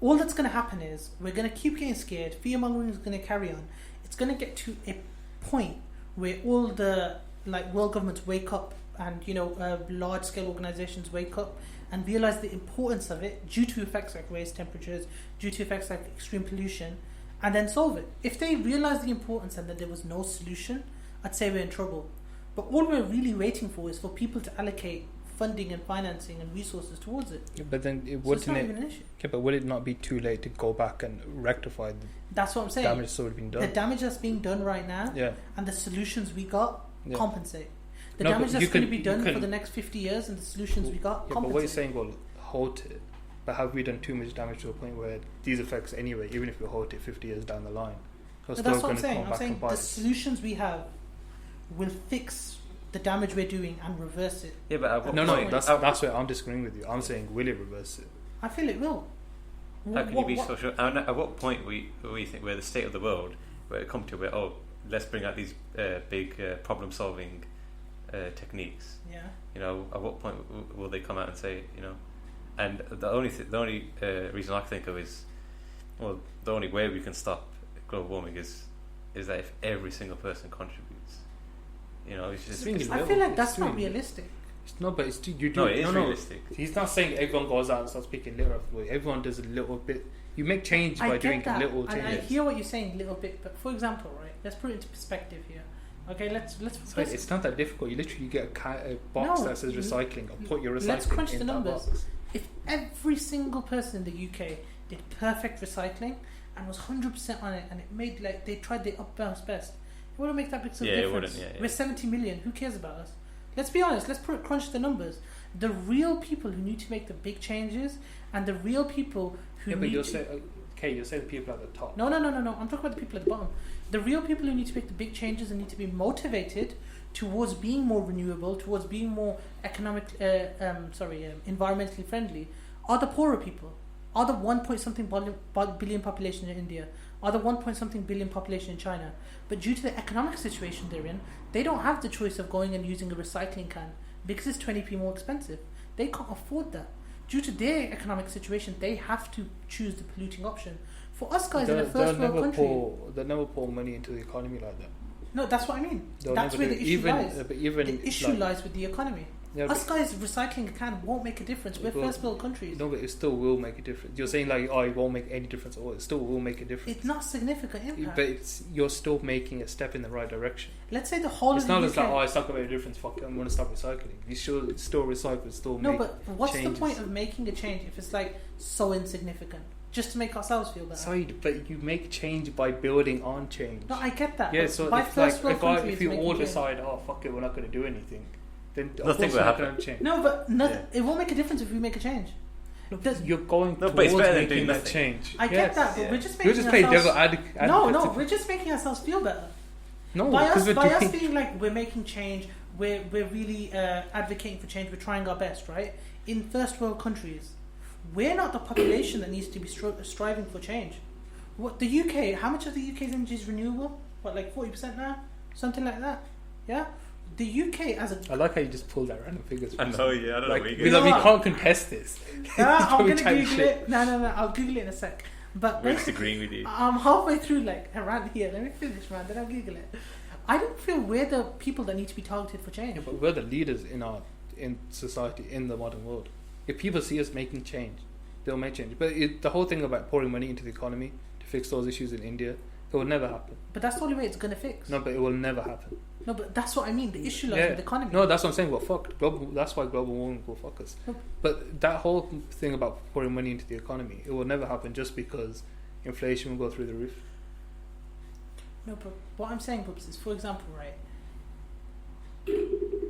All that's going to happen is we're going to keep getting scared. Fear-mongering is going to carry on. It's going to get to a point where all the world governments wake up and large-scale organizations wake up and realize the importance of it due to effects like raised temperatures, due to effects like extreme pollution, and then solve it. If they realize the importance and that there was no solution, I'd say we're in trouble. But all we're really waiting for is for people to allocate funding and financing and resources towards it. Yeah, but then it's not even an issue. Yeah, but would it not be too late to go back and rectify the That's what I'm saying. damage that's already been done? The damage that's being done right now and the solutions we got compensate. The damage that's going to be done for the next 50 years and the solutions we got compensate. But what you're saying will halt it. But have we done too much damage to a point where these effects anyway, even if we halt it 50 years down the line, that's what I'm saying. I'm saying the solutions we have will fix the damage we're doing and reverse it. Yeah, but at what No, point? that's where I'm disagreeing with you. I'm saying, will it reverse it? I feel it will. How can you be so sure? And at what point we think we're the state of the world, where it come to where let's bring out these big problem-solving techniques. Yeah. You know, at what point will they come out and say, you know? And the only reason I can think of is, well, the only way we can stop global warming is that if every single person contributes. You know, it's just. I feel like that's not realistic. It's not, but it's you do. No, it is realistic. He's not saying everyone goes out and starts speaking literally. Everyone does a little bit. You make change by doing little changes. And I hear what you're saying, little bit. But for example, right? Let's put it into perspective here. Okay, let's. Sorry, it's not that difficult. You literally get a box that says recycling, and put your recycling. Let's crunch in the numbers. Box. If every single person in the UK did perfect recycling and was 100% on it, and it made they tried their utmost best, it wouldn't make that big difference. It wouldn't. Yeah. We're 70 million. Who cares about us? Let's be honest. Let's crunch the numbers. The real people who need to make the big changes, and the real people who need you're saying people at the top. No. I'm talking about the people at the bottom. The real people who need to make the big changes and need to be motivated towards being more renewable, towards being more environmentally friendly, are the poorer people. Are the 1-point-something billion population in India, are the 1-point-something billion population in China. But due to the economic situation they're in, they don't have the choice of going and using a recycling can because it's 20p more expensive. They can't afford that. Due to their economic situation, they have to choose the polluting option. For us guys in a first world country, they'll never pour money into the economy like that. No, that's what I mean. That's where the issue lies. The issue lies with the economy. Yeah, us guys recycling a can won't make a difference. We're first world countries. No, but it still will make a difference. You're saying it won't make any difference at all. It still will make a difference. It's not significant impact. But you're still making a step in the right direction. Let's say the whole it's of the not UK... just it's not going to make a difference, fuck it, I'm going to stop recycling. You should still recycle, still make but what's changes. The point of making a change if it's so insignificant? Just to make ourselves feel better. Sorry, but you make change by building on change. No, I get that. Yeah, so if you all decide, fuck it, we're not going to do anything, then nothing will happen. Change. No, but it won't make a difference if we make a change. You're going towards making that change. I get that, but we're just making we're just making ourselves feel better. No, by us being like we're making change, we're really advocating for change. We're trying our best, right? In first world countries, we're not the population that needs to be striving for change. What the UK? How much of the UK's energy is renewable? What, like 40% now? Something like that. Yeah. The UK as a... I like how you just pulled that random figures. I know, yeah. I don't know where we can't contest this. I'm going to Google it. No. I'll Google it in a sec. But we're disagreeing with you. I'm halfway through, around here. Let me finish, man. Then I'll Google it. I don't feel we're the people that need to be targeted for change. Yeah, but we're the leaders in society, in the modern world. If people see us making change, they'll make change. But the whole thing about pouring money into the economy to fix those issues in India, it will never happen. But that's the only way it's going to fix. No, but it will never happen. No, but that's what I mean. The issue lies with the economy. No, that's what I'm saying. Well, that's why global warming will fuck us. No. But that whole thing about pouring money into the economy, it will never happen just because inflation will go through the roof. No, but what I'm saying, Bhups, is, for example, right,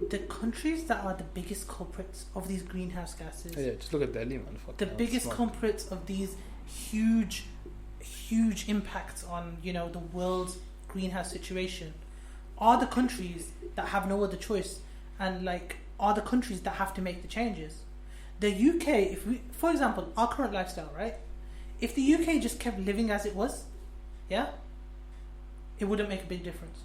the countries that are the biggest culprits of these greenhouse gases... Yeah, just look at Delhi, man. The biggest culprits of these huge impacts on, the world's greenhouse situation are the countries that have no other choice and, are the countries that have to make the changes. The UK, for example, our current lifestyle, right? If the UK just kept living as it was, yeah, it wouldn't make a big difference.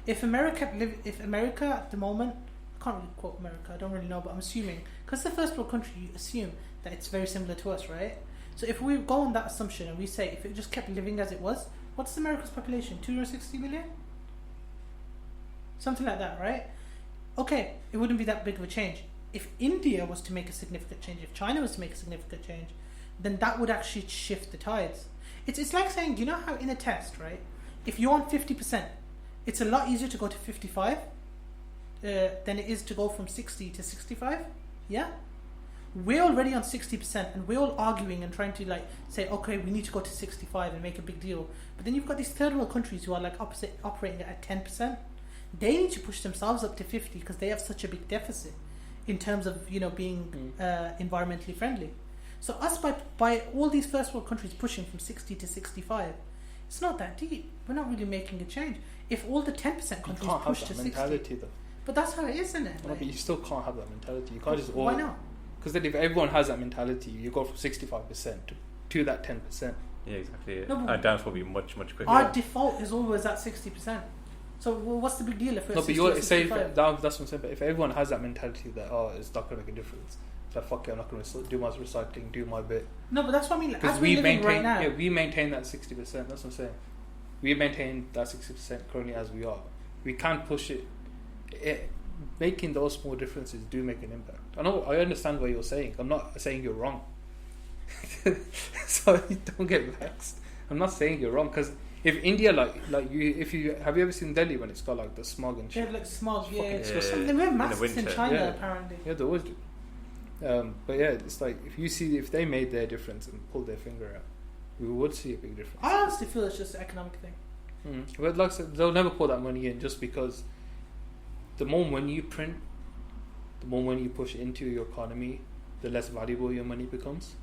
If America at the moment, I can't really quote America, I don't really know, but I'm assuming, because it's the first world country, you assume that it's very similar to us, right? So if we go on that assumption and we say if it just kept living as it was, what's America's population? 260 million? Something like that, right? Okay, it wouldn't be that big of a change. If India was to make a significant change, if China was to make a significant change, then that would actually shift the tides. It's like saying, you know how in a test, right? If you're on 50%, it's a lot easier to go to 55 than it is to go from 60 to 65. Yeah? We're already on 60% and we're all arguing and trying to say, okay, we need to go to 65 and make a big deal. But then you've got these third world countries who are operating at 10%. They need to push themselves up to 50 because they have such a big deficit in terms of being environmentally friendly. So us by all these first world countries pushing from 60 to 65, it's not that deep. We're not really making a change. If all the 10% countries push to 60, though. But that's how it is, isn't it? No, but you still can't have that mentality. You can't just why not? Because then if everyone has that mentality, you go from 65% to that 10%. Yeah, exactly. Yeah. No, Our downfall will be much, much quicker. Our default is always at 60%. So what's the big deal if we're No, 60 but or say 65? that's what I'm saying. But if everyone has that mentality that it's not going to make a difference, so fuck it, I'm not going to do my recycling, do my bit. No, but that's what I mean. Like, Because as we're living right now, we maintain that 60%. That's what I'm saying. We maintain that 60% currently as we are. We can't push it. Making those small differences do make an impact. I understand what you're saying. I'm not saying you're wrong. So don't get vexed. I'm not saying you're wrong, because if India have you ever seen Delhi when it's got like the smog and they shit? have like smog. Yeah, disgusting. they wear masks in winter. China Yeah. apparently. Yeah, they always do. But yeah, it's like if they made their difference and pulled their finger out, we would see a big difference. I honestly feel it's just an economic thing. But like I said, they'll never pour that money in, just because the more money you print, the more money you push into your economy, the less valuable your money becomes.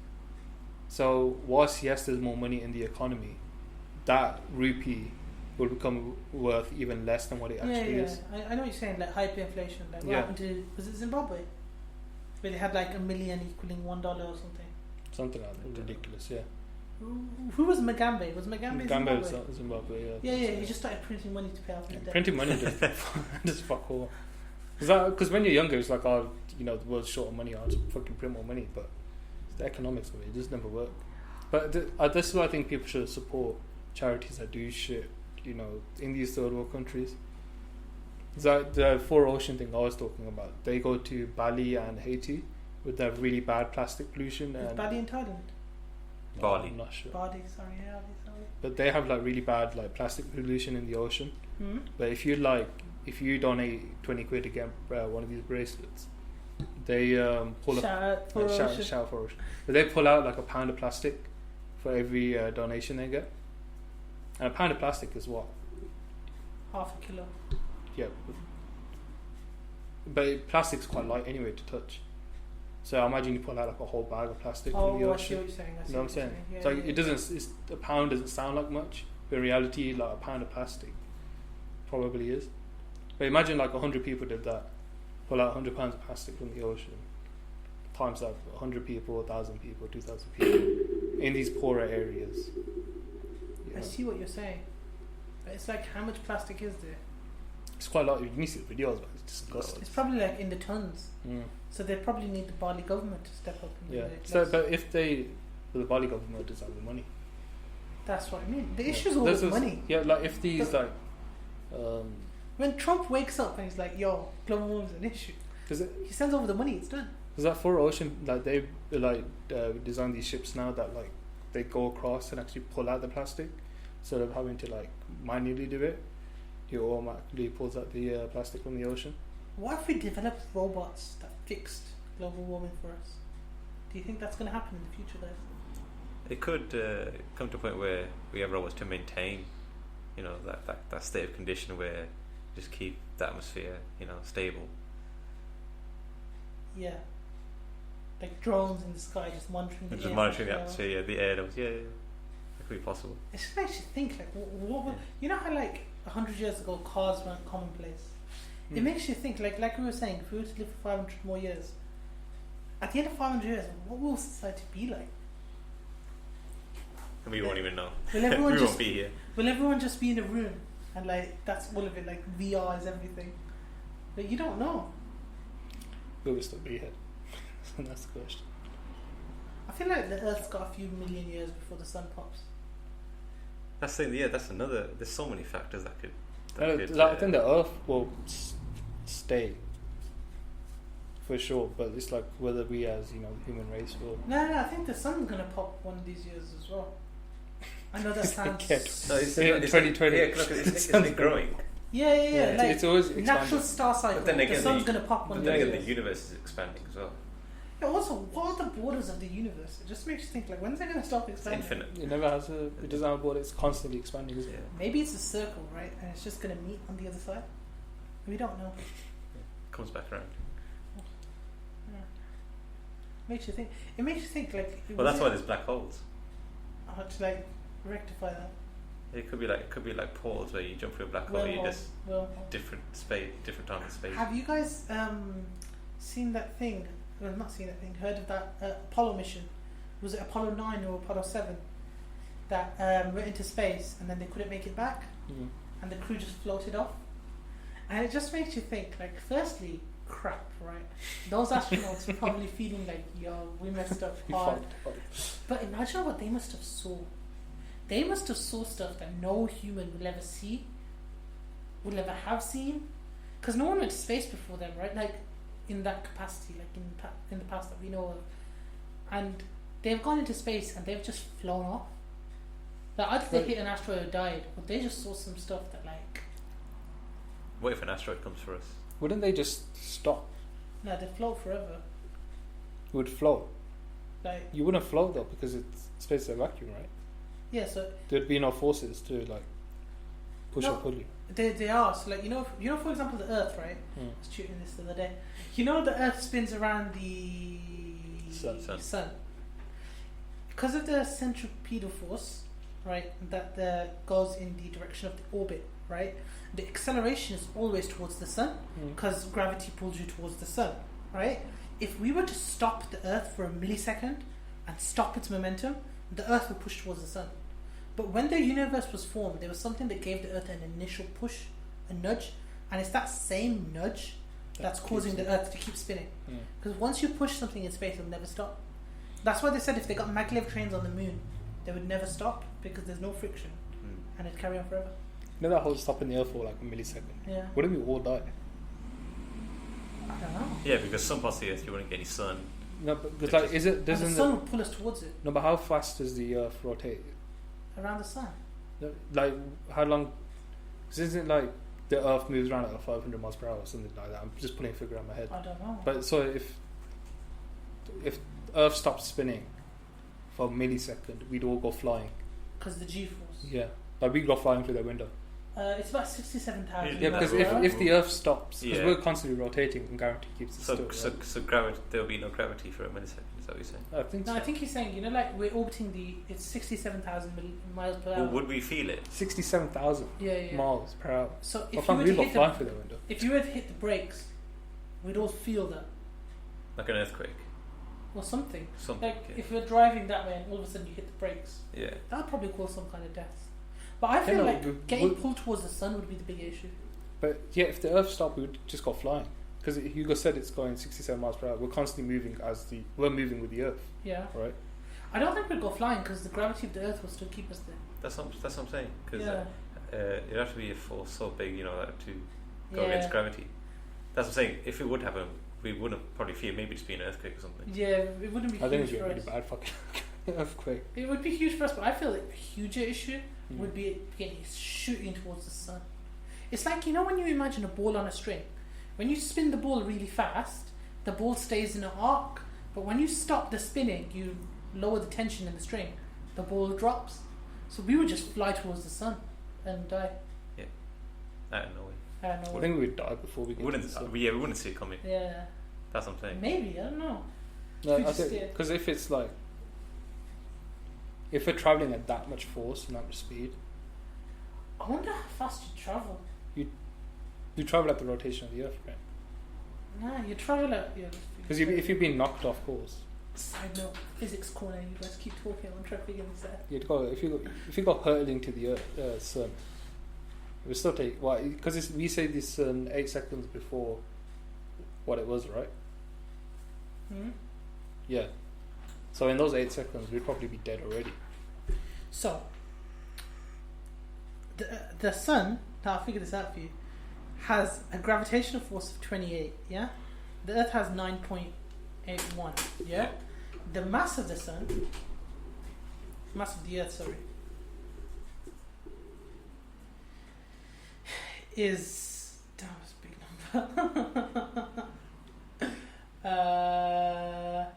So whilst yes, there's more money in the economy, that rupee will become worth even less than what it actually is. I know what you're saying, like hyperinflation. Like what happened to, was it Zimbabwe? Where they had like $1 million equaling $1 or something. Something like that, ridiculous, yeah. Who was Mugabe? Was Mugabe Zimbabwe? Zimbabwe, Yeah, he just started printing money to pay off his debt. Printing money just fuck all. Because when you're younger, it's like, the world's short of money, I'll just fucking print more money. But it's the economics of it. It just never work. But this is why I think people should support charities that do shit, in these third world countries. The Four Ocean thing I was talking about, they go to Bali and Haiti with that really bad plastic pollution. Is And Bali in Thailand? Bali. I'm not sure. Bali, sorry. But they have like really bad like plastic pollution in the ocean. But if you donate 20 quid to get one of these bracelets, they pull Shout for Ocean. But they pull out like a pound of plastic for every donation they get. And a pound of plastic is what? Half a kilo. Yeah. But plastic's quite light anyway to touch. So I imagine you pull out like a whole bag of plastic from the I ocean. see what you're saying. You know what I'm saying? Yeah, It's like a pound doesn't sound like much, but in reality, like a pound of plastic probably is. But imagine like 100 people did that, pull out 100 pounds of plastic from the ocean, times like 100 people, 1,000 people, 2,000 people in these poorer areas. I see what you're saying. But it's like, how much plastic is there? It's quite a lot. You need to see the videos, but it's disgusting. It's probably like in the tons. So they probably need the Bali government to step up. And But the Bali government doesn't have the money. That's what I mean. The issue is always money. Yeah, like if these when Trump wakes up and he's like, "Yo, global warming is an issue," he sends over the money. It's done. Is that for Ocean? Like they design these ships now that like they go across and actually pull out the plastic instead of having to like manually do it. He automatically pulls out the plastic from the ocean. What if we developed robots that fixed global warming for us? Do you think that's going to happen in the future, guys? It could come to a point where we have robots to maintain, that state of condition where just keep the atmosphere, stable. Yeah. Like drones in the sky just monitoring the air. Just monitoring the atmosphere, the air levels. Yeah. That could be possible. It just makes you think, like, what would... You know how, like, 100 years ago, cars weren't commonplace? It makes you think, like we were saying, if we were to live for 500 more years, at the end of 500 years, what will society be like? We won't even know. Will everyone we just won't be here. Will everyone just be in a room and like that's all of it? Like VR is everything. But you don't know. Will we still be here? That's the question. I feel like the Earth's got a few million years before the sun pops. That's the thing. Yeah, that's another. There's so many factors that could. I think the Earth will stay for sure, but it's like whether we as the human race will. No, I think the sun's gonna pop one of these years as well. I know that sounds. No, it's 2020. Yeah, look, it's been growing. Yeah. Like, it's always expanding. natural star cycle. But then again, the sun's gonna pop one But of then these again, the years. universe is expanding as well. Yeah, also, what are the borders of the universe? It just makes you think, like, when's it gonna stop It's expanding? infinite. It never has it doesn't have a border, it's constantly expanding, isn't it? Maybe it's a circle, right? And it's just gonna meet on the other side. We don't know. Comes back around. Yeah. Makes you think. It makes you think, like. Well, that's why there's black holes. How to like rectify that. It could be like portals where you jump through a black hole. You just different time and space. Have you guys seen that thing? Well, not seen that thing. Heard of that Apollo mission? Was it Apollo 9 or Apollo 7 that went into space and then they couldn't make it back, and the crew just floated off? And it just makes you think. Like, firstly, crap, right? Those astronauts are probably feeling like, yo, we messed up hard. But imagine what they must have saw. They must have saw stuff that no human will ever see, will ever have seen, because no one went to space before them, right? Like, in that capacity, like in the past that we know of, and they've gone into space and they've just flown off. Like, either they hit an asteroid or died, but they just saw some stuff that, like. What if an asteroid comes for us? Wouldn't they just stop? No, they float forever. You would float. Like, you wouldn't float though, because it's space is a vacuum, right? Yeah, so there'd be no forces to like push or pull you. They are. So like you know for example the Earth, right? I was shooting this the other day. You know the Earth spins around the sun. Because of the centripetal force, right? That goes in the direction of the orbit, right? The acceleration is always towards the sun because gravity pulls you towards the sun, right? If we were to stop the Earth for a millisecond and stop its momentum, the Earth would push towards the sun. But when the universe was formed, there was something that gave the Earth an initial push, a nudge, and it's that same nudge that's causing the Earth to keep spinning. Because once you push something in space, it'll never stop. That's why they said if they got maglev trains on the moon, they would never stop because there's no friction and it'd carry on forever. You know that whole stopping the Earth for like a millisecond? Yeah. Wouldn't we all die? I don't know. Yeah, because some parts of the Earth you wouldn't get any sun. No, but like, doesn't the sun will pull us towards it. No, but how fast does the Earth rotate? Around the sun. No, like, how long? Because isn't it like the Earth moves around at 500 miles per hour or something like that? I'm just putting a figure in my head. I don't know. But so if Earth stops spinning for a millisecond, we'd all go flying. Because the G-force. Yeah, like we'd go flying through that window. It's about 67,000. Yeah, because if the Earth stops, because we're constantly rotating and gravity keeps it still. So gravity, there'll be no gravity for a millisecond. Is that what you're saying? I think no, so. I think he's saying, like we're orbiting it's 67,000 miles per hour. Well, would we feel it? 67,000 miles per hour. So if we'd go flying through that window. If you were to hit the brakes, we'd all feel that. Like an earthquake. Or something. Like yeah. if you're driving that way and all of a sudden you hit the brakes, that would probably cause some kind of death. But I feel like getting pulled towards the sun would be the big issue. But yeah, if the Earth stopped, we would just go flying. Because Hugo said it's going 67 miles per hour. We're constantly moving we're moving with the Earth. Yeah. Right. I don't think we'd go flying because the gravity of the Earth will still keep us there. That's what I'm saying. Because it'd have to be a force so big, that to go against gravity. That's what I'm saying. If it would happen, we wouldn't probably feel maybe just be an earthquake or something. Yeah, it wouldn't be. I think it'd be a really bad fucking earthquake. It would be huge for us, but I feel like a huger issue would be getting shooting towards the sun. It's like when you imagine a ball on a string. When you spin the ball really fast, the ball stays in an arc. But when you stop the spinning, you lower the tension in the string. The ball drops. So we would just fly towards the sun and die. Yeah, out of nowhere. I think we would die before we get to the sun. We wouldn't see it coming. Yeah. That's what I'm saying. Maybe, I don't know. No, I think because if it's like, if we're travelling at that much force and that much speed, I wonder how fast you travel. You travel at the rotation of the Earth, right? Nah, you travel at because if you've been knocked off course. Side note, physics corner. You guys keep talking. I'm trying to figure this out. You'd go if you go hurtling to the Earth, sun. It would still take because we say this 8 seconds before what it was, right? Yeah. So in those 8 seconds, we'd probably be dead already. So the sun, I'll figure this out for you, has a gravitational force of 28. Yeah. The Earth has 9.81. Yeah. The mass of the sun, mass of the Earth, sorry, is damn, that's a big number.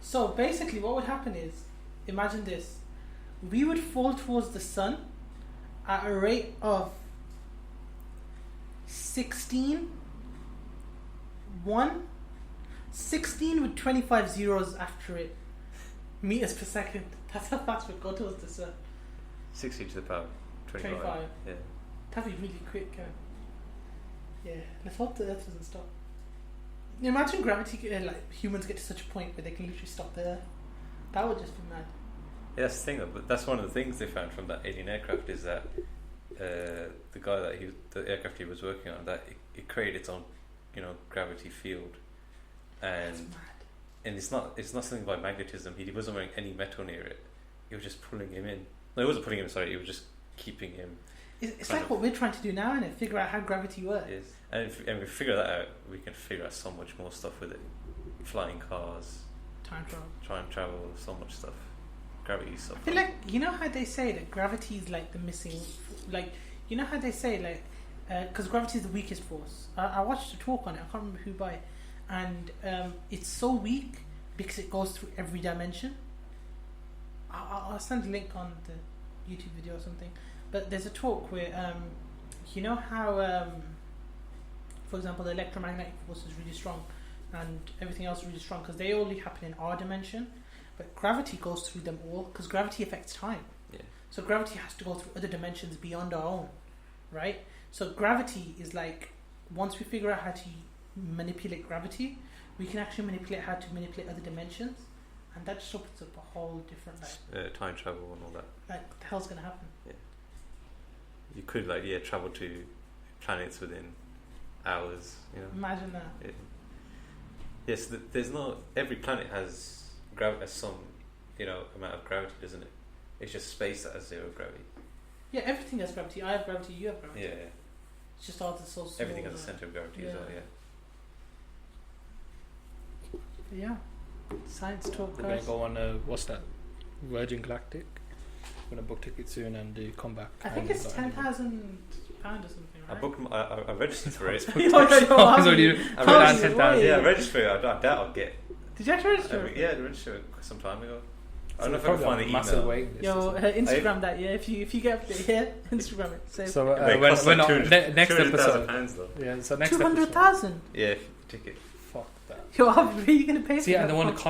So basically, what would happen is, imagine this: we would fall towards the sun at a rate of 16 with 25 zeros after it, meters per second. That's how fast we'd go towards the sun. 60 to the power 25. Yeah. That'd be really quick. Yeah. Let's hope the Earth doesn't stop. Imagine gravity, like humans get to such a point where they can literally stop the Earth. That would just be mad. Yeah, that's the thing. But that's one of the things they found from that alien aircraft is that the guy that the aircraft he was working on, that it created its own, gravity field, and it's not something by magnetism. He wasn't wearing any metal near it. It was just pulling him in. No, it wasn't pulling him. Sorry, it was just keeping him. It's like what we're trying to do now, and figure out how gravity works. Yes. And if we figure that out, we can figure out so much more stuff with it. Flying cars, time travel, so much stuff. Gravity stuff. I feel like, you know how they say that gravity is like the missing, like, you know how they say like, because gravity is the weakest force. I watched a talk on it. I can't remember who by, and it's so weak because it goes through every dimension. I'll send a link on the YouTube video or something. But there's a talk where, you know how, for example, the electromagnetic force is really strong, and everything else is really strong because they only happen in our dimension. But gravity goes through them all because gravity affects time. Yeah. So gravity has to go through other dimensions beyond our own, right? So gravity is like, once we figure out how to manipulate gravity, we can actually manipulate how to manipulate other dimensions, and that just opens up a whole different time travel and all that. Like, what the hell's gonna happen? Yeah. You could travel to planets within hours. Imagine that. Yeah. Yes, there's no. Every planet has some, amount of gravity, doesn't it? It's just space that has zero gravity. Yeah, everything has gravity. I have gravity. You have gravity. Yeah. It's just all the so small. Everything has a center of gravity as well. Yeah. Yeah. Science talk, We're guys. going to go on what's that? Virgin Galactic. We're going to book tickets soon and come back. I think it's £10,000 or something, right? I booked. I registered for it. I registered for it. I doubt I'll get. Did you actually register? Yeah, I registered some time ago. I don't know if I can find the email. Yo, Instagram that, yeah. If you get up there, Instagram it. Save. So when next episode, yeah. So next 200,000. Yeah, ticket. Fuck that. Yo, how are you gonna pay for See, that? and they want to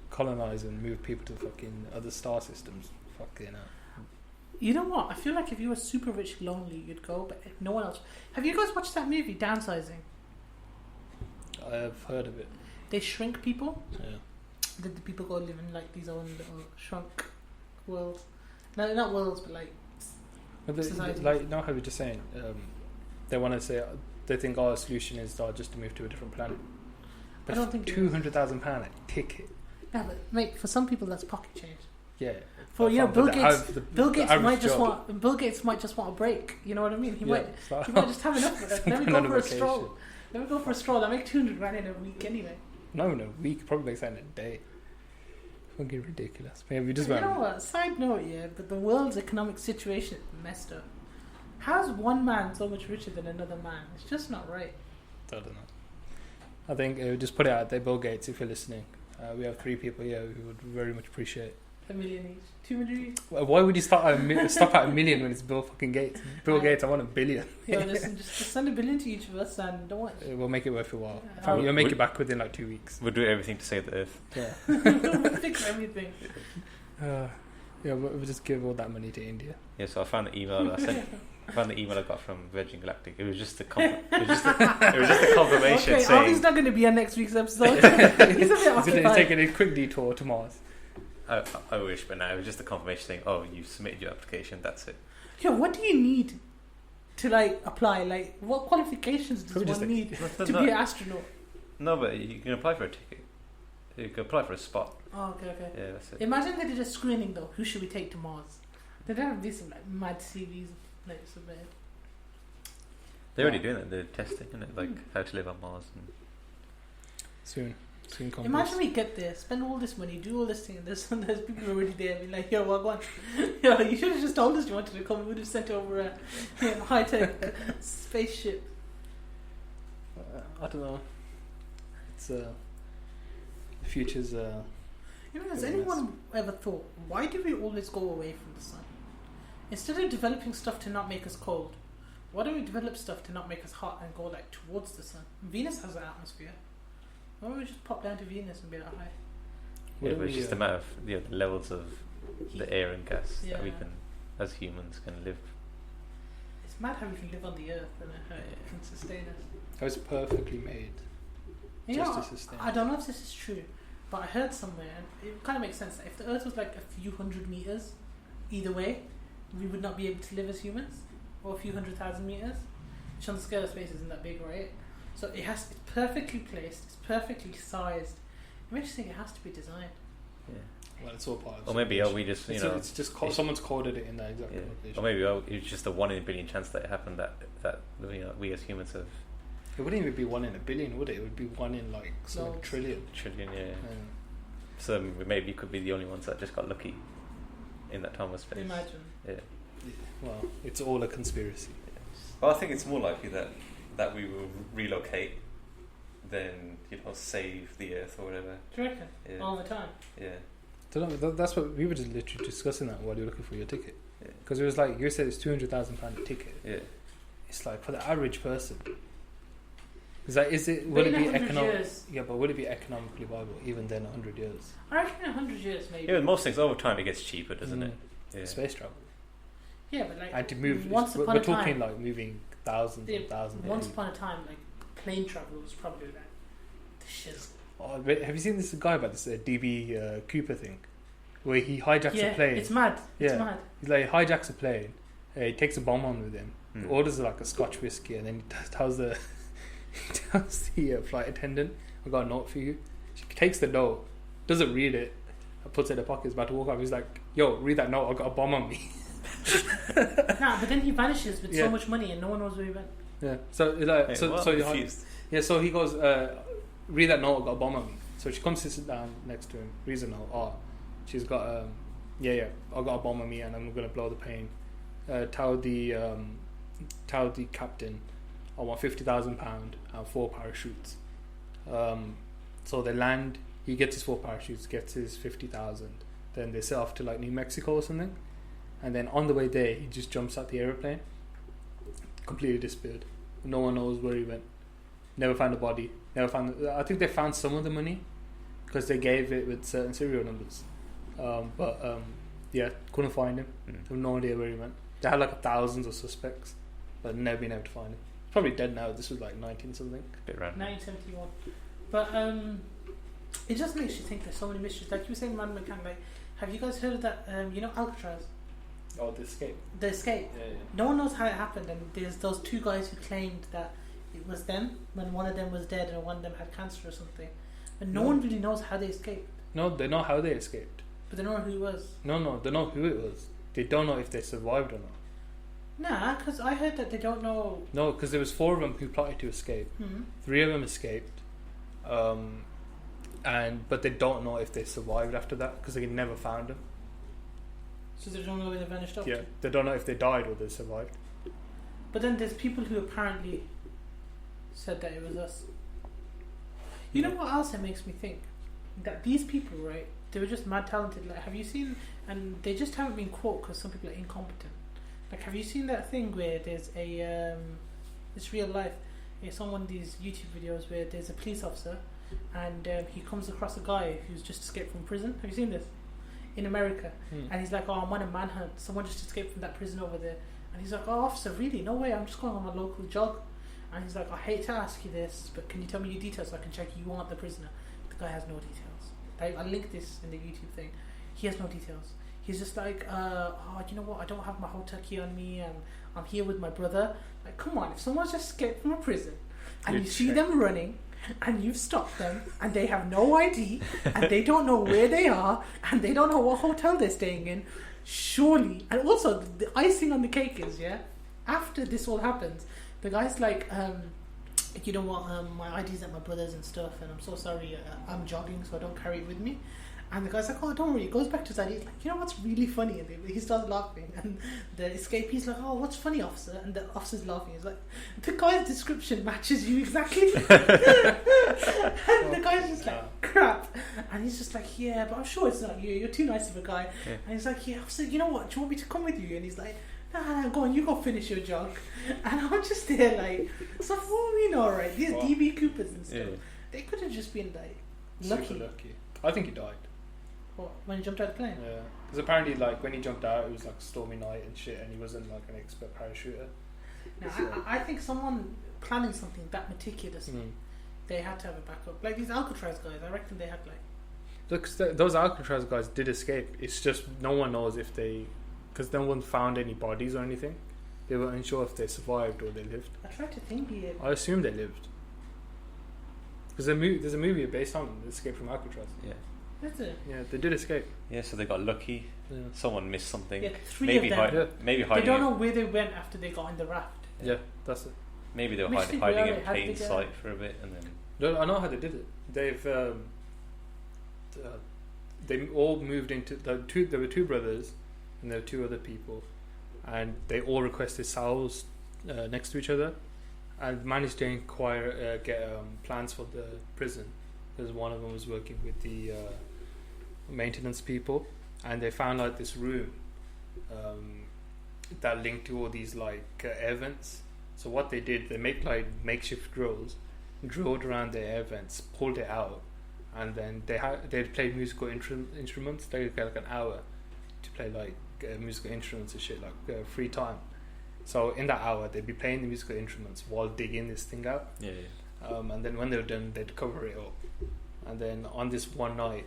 colonize and move people to fucking other star systems. Fucking hell. You know what? I feel like if you were super rich, lonely, you'd go, but if no one else. Have you guys watched that movie, Downsizing? I've heard of it. They shrink people. Yeah. The people go live in like these own little shrunk worlds. No, not worlds, but like society. Like, how we were just saying, they want to say they think our solution is just to move to a different planet. But I don't think £200,000 a ticket. Yeah, but mate, for some people that's pocket change. Yeah. For Bill Gates might just want a break. You know what I mean? He might just have enough of it. Let me go for a stroll. I make 200 grand in a week anyway. No, we could probably make that in a day. Fucking ridiculous. Maybe we just you know what? Side note, yeah, but the world's economic situation is messed up. How's one man so much richer than another man? It's just not right. I don't know. I think just put it out there, Bill Gates, if you're listening. We have 3 people here who would very much appreciate $1 million each. 200 each. Why would you stop at $1 million when it's Bill fucking Gates? Bill Gates, I want $1 billion. Yeah, listen, just send $1 billion to each of us and don't want. We'll make it worth your while. You'll make it back within like 2 weeks. We'll do everything to save the Earth. Yeah. We'll fix everything. We'll just give all that money to India. Yeah, so I found the email I sent. I found the email I got from Virgin Galactic. It was just a confirmation saying. Arvi's not going to be on next week's episode. He's taking a quick detour to Mars. I wish, but no, it was just a confirmation saying, "Oh, you submitted your application. That's it." Yeah, what do you need to apply? Like, what qualifications does one need to be an astronaut? No, but you can apply for a ticket. You can apply for a spot. Oh, okay. Yeah, that's it. Imagine they did a screening though. Who should we take to Mars? They'd have to do some mad CVs submitted. They're already doing that. They're testing, isn't it? Like how to live on Mars. And soon comes. Imagine we get there, spend all this money, do all this thing, and there's people already there. Be like, yo, what? Yo, you should have just told us you wanted to come. We would have sent over a high tech spaceship. I don't know. It's the future's. Has anyone ever thought, why do we always go away from the sun? Instead of developing stuff to not make us cold, why don't we develop stuff to not make us hot and go towards the sun? Venus has an atmosphere. Why don't we just pop down to Venus and be like, hi? Yeah, but it's just a matter of the levels of the air and gas that we can, as humans, can live. It's mad how we can live on the earth and how it can sustain us. How it's perfectly made. To sustain. I don't know if this is true, but I heard somewhere, and it kind of makes sense, that if the earth was like a few hundred meters either way, we would not be able to live as humans, or a few 100,000 meters, which on the scale of space isn't that big, right? So it's perfectly placed, it's perfectly sized. It makes you think it has to be designed. Yeah. Well, it's all part of it. Or maybe we just, it's just someone's coded it in that exact location. Or maybe it's just a 1 in a billion chance that it happened that we as humans have. It wouldn't even be 1 in a billion, would it? It would be 1 in like some trillion. Yeah. So maybe it could be the only ones that just got lucky in that time of space. Imagine. Yeah. Well, it's all a conspiracy. Yeah. Well, I think it's more likely that we will relocate than save the Earth or whatever. Do you reckon? Yeah. All the time? Yeah. That's what we were just literally discussing that while you were looking for your ticket. Because it was like, you said it's £200,000 a ticket. Yeah. It's like for the average person. Will it be economic? Yeah, but will it be economically viable even then? 100 years. I reckon 100 years maybe. Yeah, with most things over time it gets cheaper, doesn't it? Yeah. Space travel. Yeah, but like and to move. We're talking like moving thousands and thousands. Once upon a time, like plane travel was probably like the shiz. Oh, have you seen this guy about this DB Cooper thing, where he hijacks a plane? It's mad. It's mad. He's like, he hijacks a plane. He takes a bomb on with him. He orders like a Scotch whiskey, and then he tells the flight attendant, "I got a note for you." She takes the note, doesn't read it, and puts it in her pocket. He's about to walk off. He's like, "Yo, read that note. I got a bomb on me." Nah, but then he vanishes with so much money, and no one knows where he went. Yeah. So so he goes, "Read that note. I got a bomb on me." So she comes to sit down next to him, reads the note. Oh, she's got I got a bomb on me, and I'm gonna blow the plane. Tell the captain I want £50,000 and 4 parachutes. So they land. He gets his 4 parachutes, gets his 50,000. Then they set off to like New Mexico or something. And then on the way there, he just jumps out the aeroplane. Completely disappeared. No one knows where he went. Never found a body. I think they found some of the money because they gave it with certain serial numbers. Couldn't find him. They have no idea where he went. They had like thousands of suspects, but never been able to find him. Probably dead now. This was like 19 something. Bit random. 1971. But it just makes you think there's so many mysteries. Like you were saying, Man McCann. Like, have you guys heard of that? Alcatraz. Oh, the escape. The escape. Yeah. No one knows how it happened, and there's those 2 guys who claimed that it was them when one of them was dead and one of them had cancer or something. And no one really knows how they escaped. No, they know how they escaped. But they don't know who it was. No, they know who it was. They don't know if they survived or not. Nah, because I heard that they don't know. No, because there was 4 of them who plotted to escape. 3 of them escaped, but they don't know if they survived after that because they never found them. So they don't know where they vanished off. Yeah, they don't know if they died or they survived. But then there's people who apparently said that it was us. You know what else it makes me think? That these people, right? They were just mad talented. Like, have you seen? And they just haven't been caught because some people are incompetent. Like, have you seen that thing where there's it's real life. It's on one of these YouTube videos where there's a police officer and he comes across a guy who's just escaped from prison. Have you seen this? In America. And he's like, "Oh, I'm on a manhunt. Someone just escaped from that prison over there." And he's like, "Oh, officer, really? No way. I'm just going on my local jog." And he's like, "I hate to ask you this, but can you tell me your details so I can check you aren't the prisoner?" The guy has no details. I linked this in the YouTube thing. He has no details. He's just like, you know what? I don't have my hotel key on me, and I'm here with my brother. Like, come on, if someone's just escaped from a prison, and you see them running, and you've stopped them, and they have no ID, and they don't know where they are, and they don't know what hotel they're staying in, surely. And also, the icing on the cake is, after this all happens, the guy's like, you know what? My ID's at my brother's and stuff, and I'm so sorry. I'm jogging, so I don't carry it with me. And the guy's like, "Oh, don't worry." He goes back to his ID. He's like, "You know what's really funny?" And he starts laughing. And the escapee's like, "Oh, what's funny, officer?" And the officer's laughing. He's like, "The guy's description matches you exactly." And the guy's just like, "Crap." And he's just like, "Yeah, but I'm sure it's not you. You're too nice of a guy." Yeah. And he's like, "Yeah, officer, you know what? Do you want me to come with you?" And he's like, "Nah, go on, you go finish your jog." And I'm just there like, so what do we know, right? These DB Coopers and stuff, they could have just been like lucky. Super lucky. I think he died. when he jumped out of the plane. Yeah, because apparently, like, when he jumped out, it was like stormy night and shit, and he wasn't like an expert parachuter. Now, I think someone planning something that meticulous, they had to have a backup. Like these Alcatraz guys, I reckon they had like. Look, those Alcatraz guys did escape. It's just no one knows if they, because no one found any bodies or anything. They were unsure if they survived or they lived. I tried to think. I assume they lived. Because there's a movie based on Escape from Alcatraz. Yeah. Is it? Yeah, they did escape. Yeah, so they got lucky. Yeah. Someone missed something. Yeah, three of them. Maybe hiding. They don't know where they went after they got in the raft. Yeah, that's it. Maybe they were hiding in plain sight for a bit, and then. No, I know how they did it. They all moved into there were two brothers, and there were two other people, and they all requested cells next to each other, and managed to get plans for the prison, because one of them was working with the maintenance people, and they found like this room that linked to all these like air vents. So what they did, they make like makeshift drills, drilled around the air vents, pulled it out, and then they'd play musical instruments. They would get like an hour to play like musical instruments and shit, like free time. So in that hour, they'd be playing the musical instruments while digging this thing out. Yeah. And then when they were done, they'd cover it up. And then on this one night,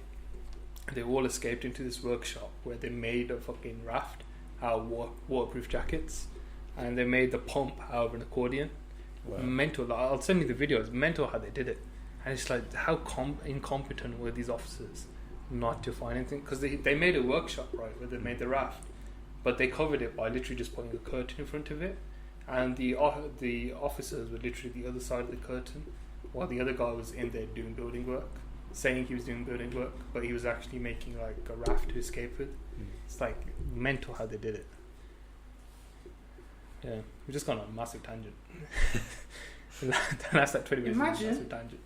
they all escaped into this workshop where they made a fucking raft out of waterproof jackets, and they made the pump out of an accordion. Wow. Mental. I'll send you the video. It's mental how they did it, and it's like how incompetent were these officers not to find anything, because they made a workshop, right, where they made the raft, but they covered it by literally just putting a curtain in front of it, and the officers were literally the other side of the curtain, while the other guy was in there doing building work, saying he was doing building work, but he was actually making like a raft to escape with. It's like mental how they did it. Yeah, we just gone on a massive tangent. That's like 20 minutes. Imagine massive tangent.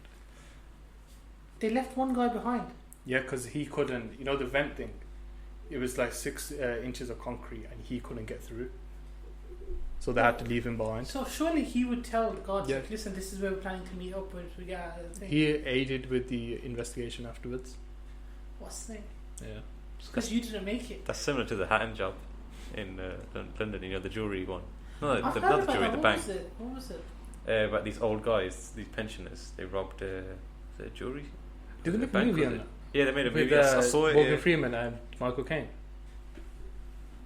They left one guy behind. Yeah, because he couldn't. You know the vent thing. It was like 6 inches of concrete, and he couldn't get through. So they had to leave him behind. So surely he would tell the guards, like, listen, this is where we're planning to meet up once we get out of the thing. He aided with the investigation afterwards. What's the thing? Yeah. Because you didn't make it. That's similar to the Hatton job in London, you know, the jewellery one. No, I've not the heard about jewellery, that. the bank. What was it? About these old guys, these pensioners, they robbed the jewellery. Did they make a movie on that? Yeah, they made a movie. With I saw it. Morgan Freeman and Michael Caine.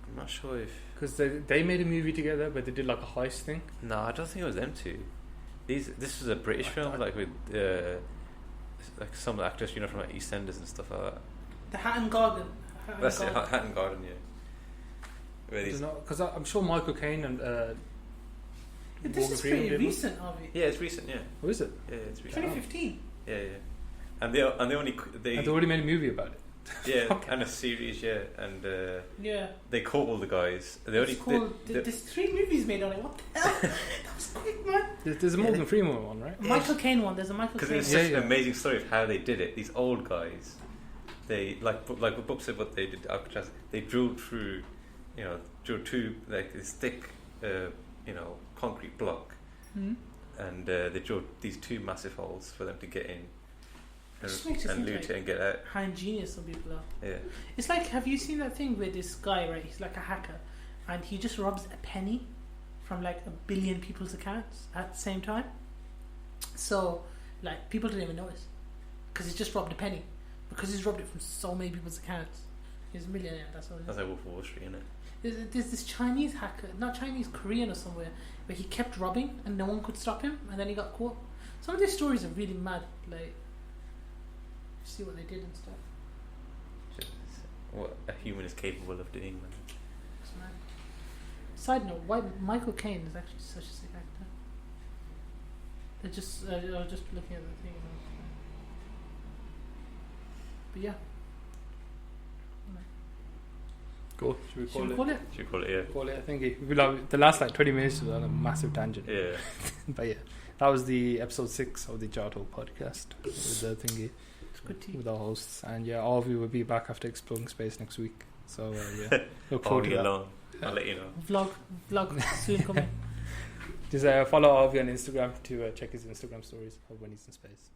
I'm not sure if... Because they made a movie together, but they did like a heist thing. No, I don't think it was them two. This was a British film, like with like some actors, you know, from like EastEnders and stuff like that. The Hatton Garden. That's it, Hatton Garden, yeah. Because I'm sure Michael Caine and this is pretty recent, Arvi. Yeah, it's recent, yeah. What is it? Yeah, it's recent. 2015. Yeah. And they already made a movie about it. Yeah, and a series, yeah, and yeah, they caught all the guys. There's 3 movies made on it. What the hell? That was quick, man. There's a Morgan Freeman one, right? Michael Caine one. There's a Michael Caine. Because it's such an amazing story of how they did it. These old guys, they like what Bhups said. What they did to Alcatraz, they drilled through, through like this thick, concrete block, and they drilled these 2 massive holes for them to get in. And loot it and get out. How ingenious some people are. Yeah. It's like, have you seen that thing where this guy, right, he's like a hacker, and he just robs a penny from like 1 billion people's accounts at the same time? So, like, people didn't even notice. Because he's just robbed a penny. Because he's robbed it from so many people's accounts. He's a millionaire, that's all it is. That's like Wolf of Wall Street, isn't it? There's this Chinese hacker, not Chinese, Korean or somewhere, where he kept robbing and no one could stop him, and then he got caught. Some of these stories are really mad, like, see what they did and stuff. Just what a human is capable of doing, man. Side note, why Michael Caine is actually such a sick actor. I was just looking at the thing. But yeah. Cool. Should we call it? Should we call it, yeah. Call it, I think the last like 20 minutes was on a massive tangent. Yeah. But yeah, that was the episode 6 of the Chaa Talk Podcast with the thingy. With our hosts, and yeah, Arvi will be back after exploring space next week. So yeah, look forward to that. Alone. I'll let you know. Vlog soon coming. Just follow Arvi on Instagram to check his Instagram stories of when he's in space.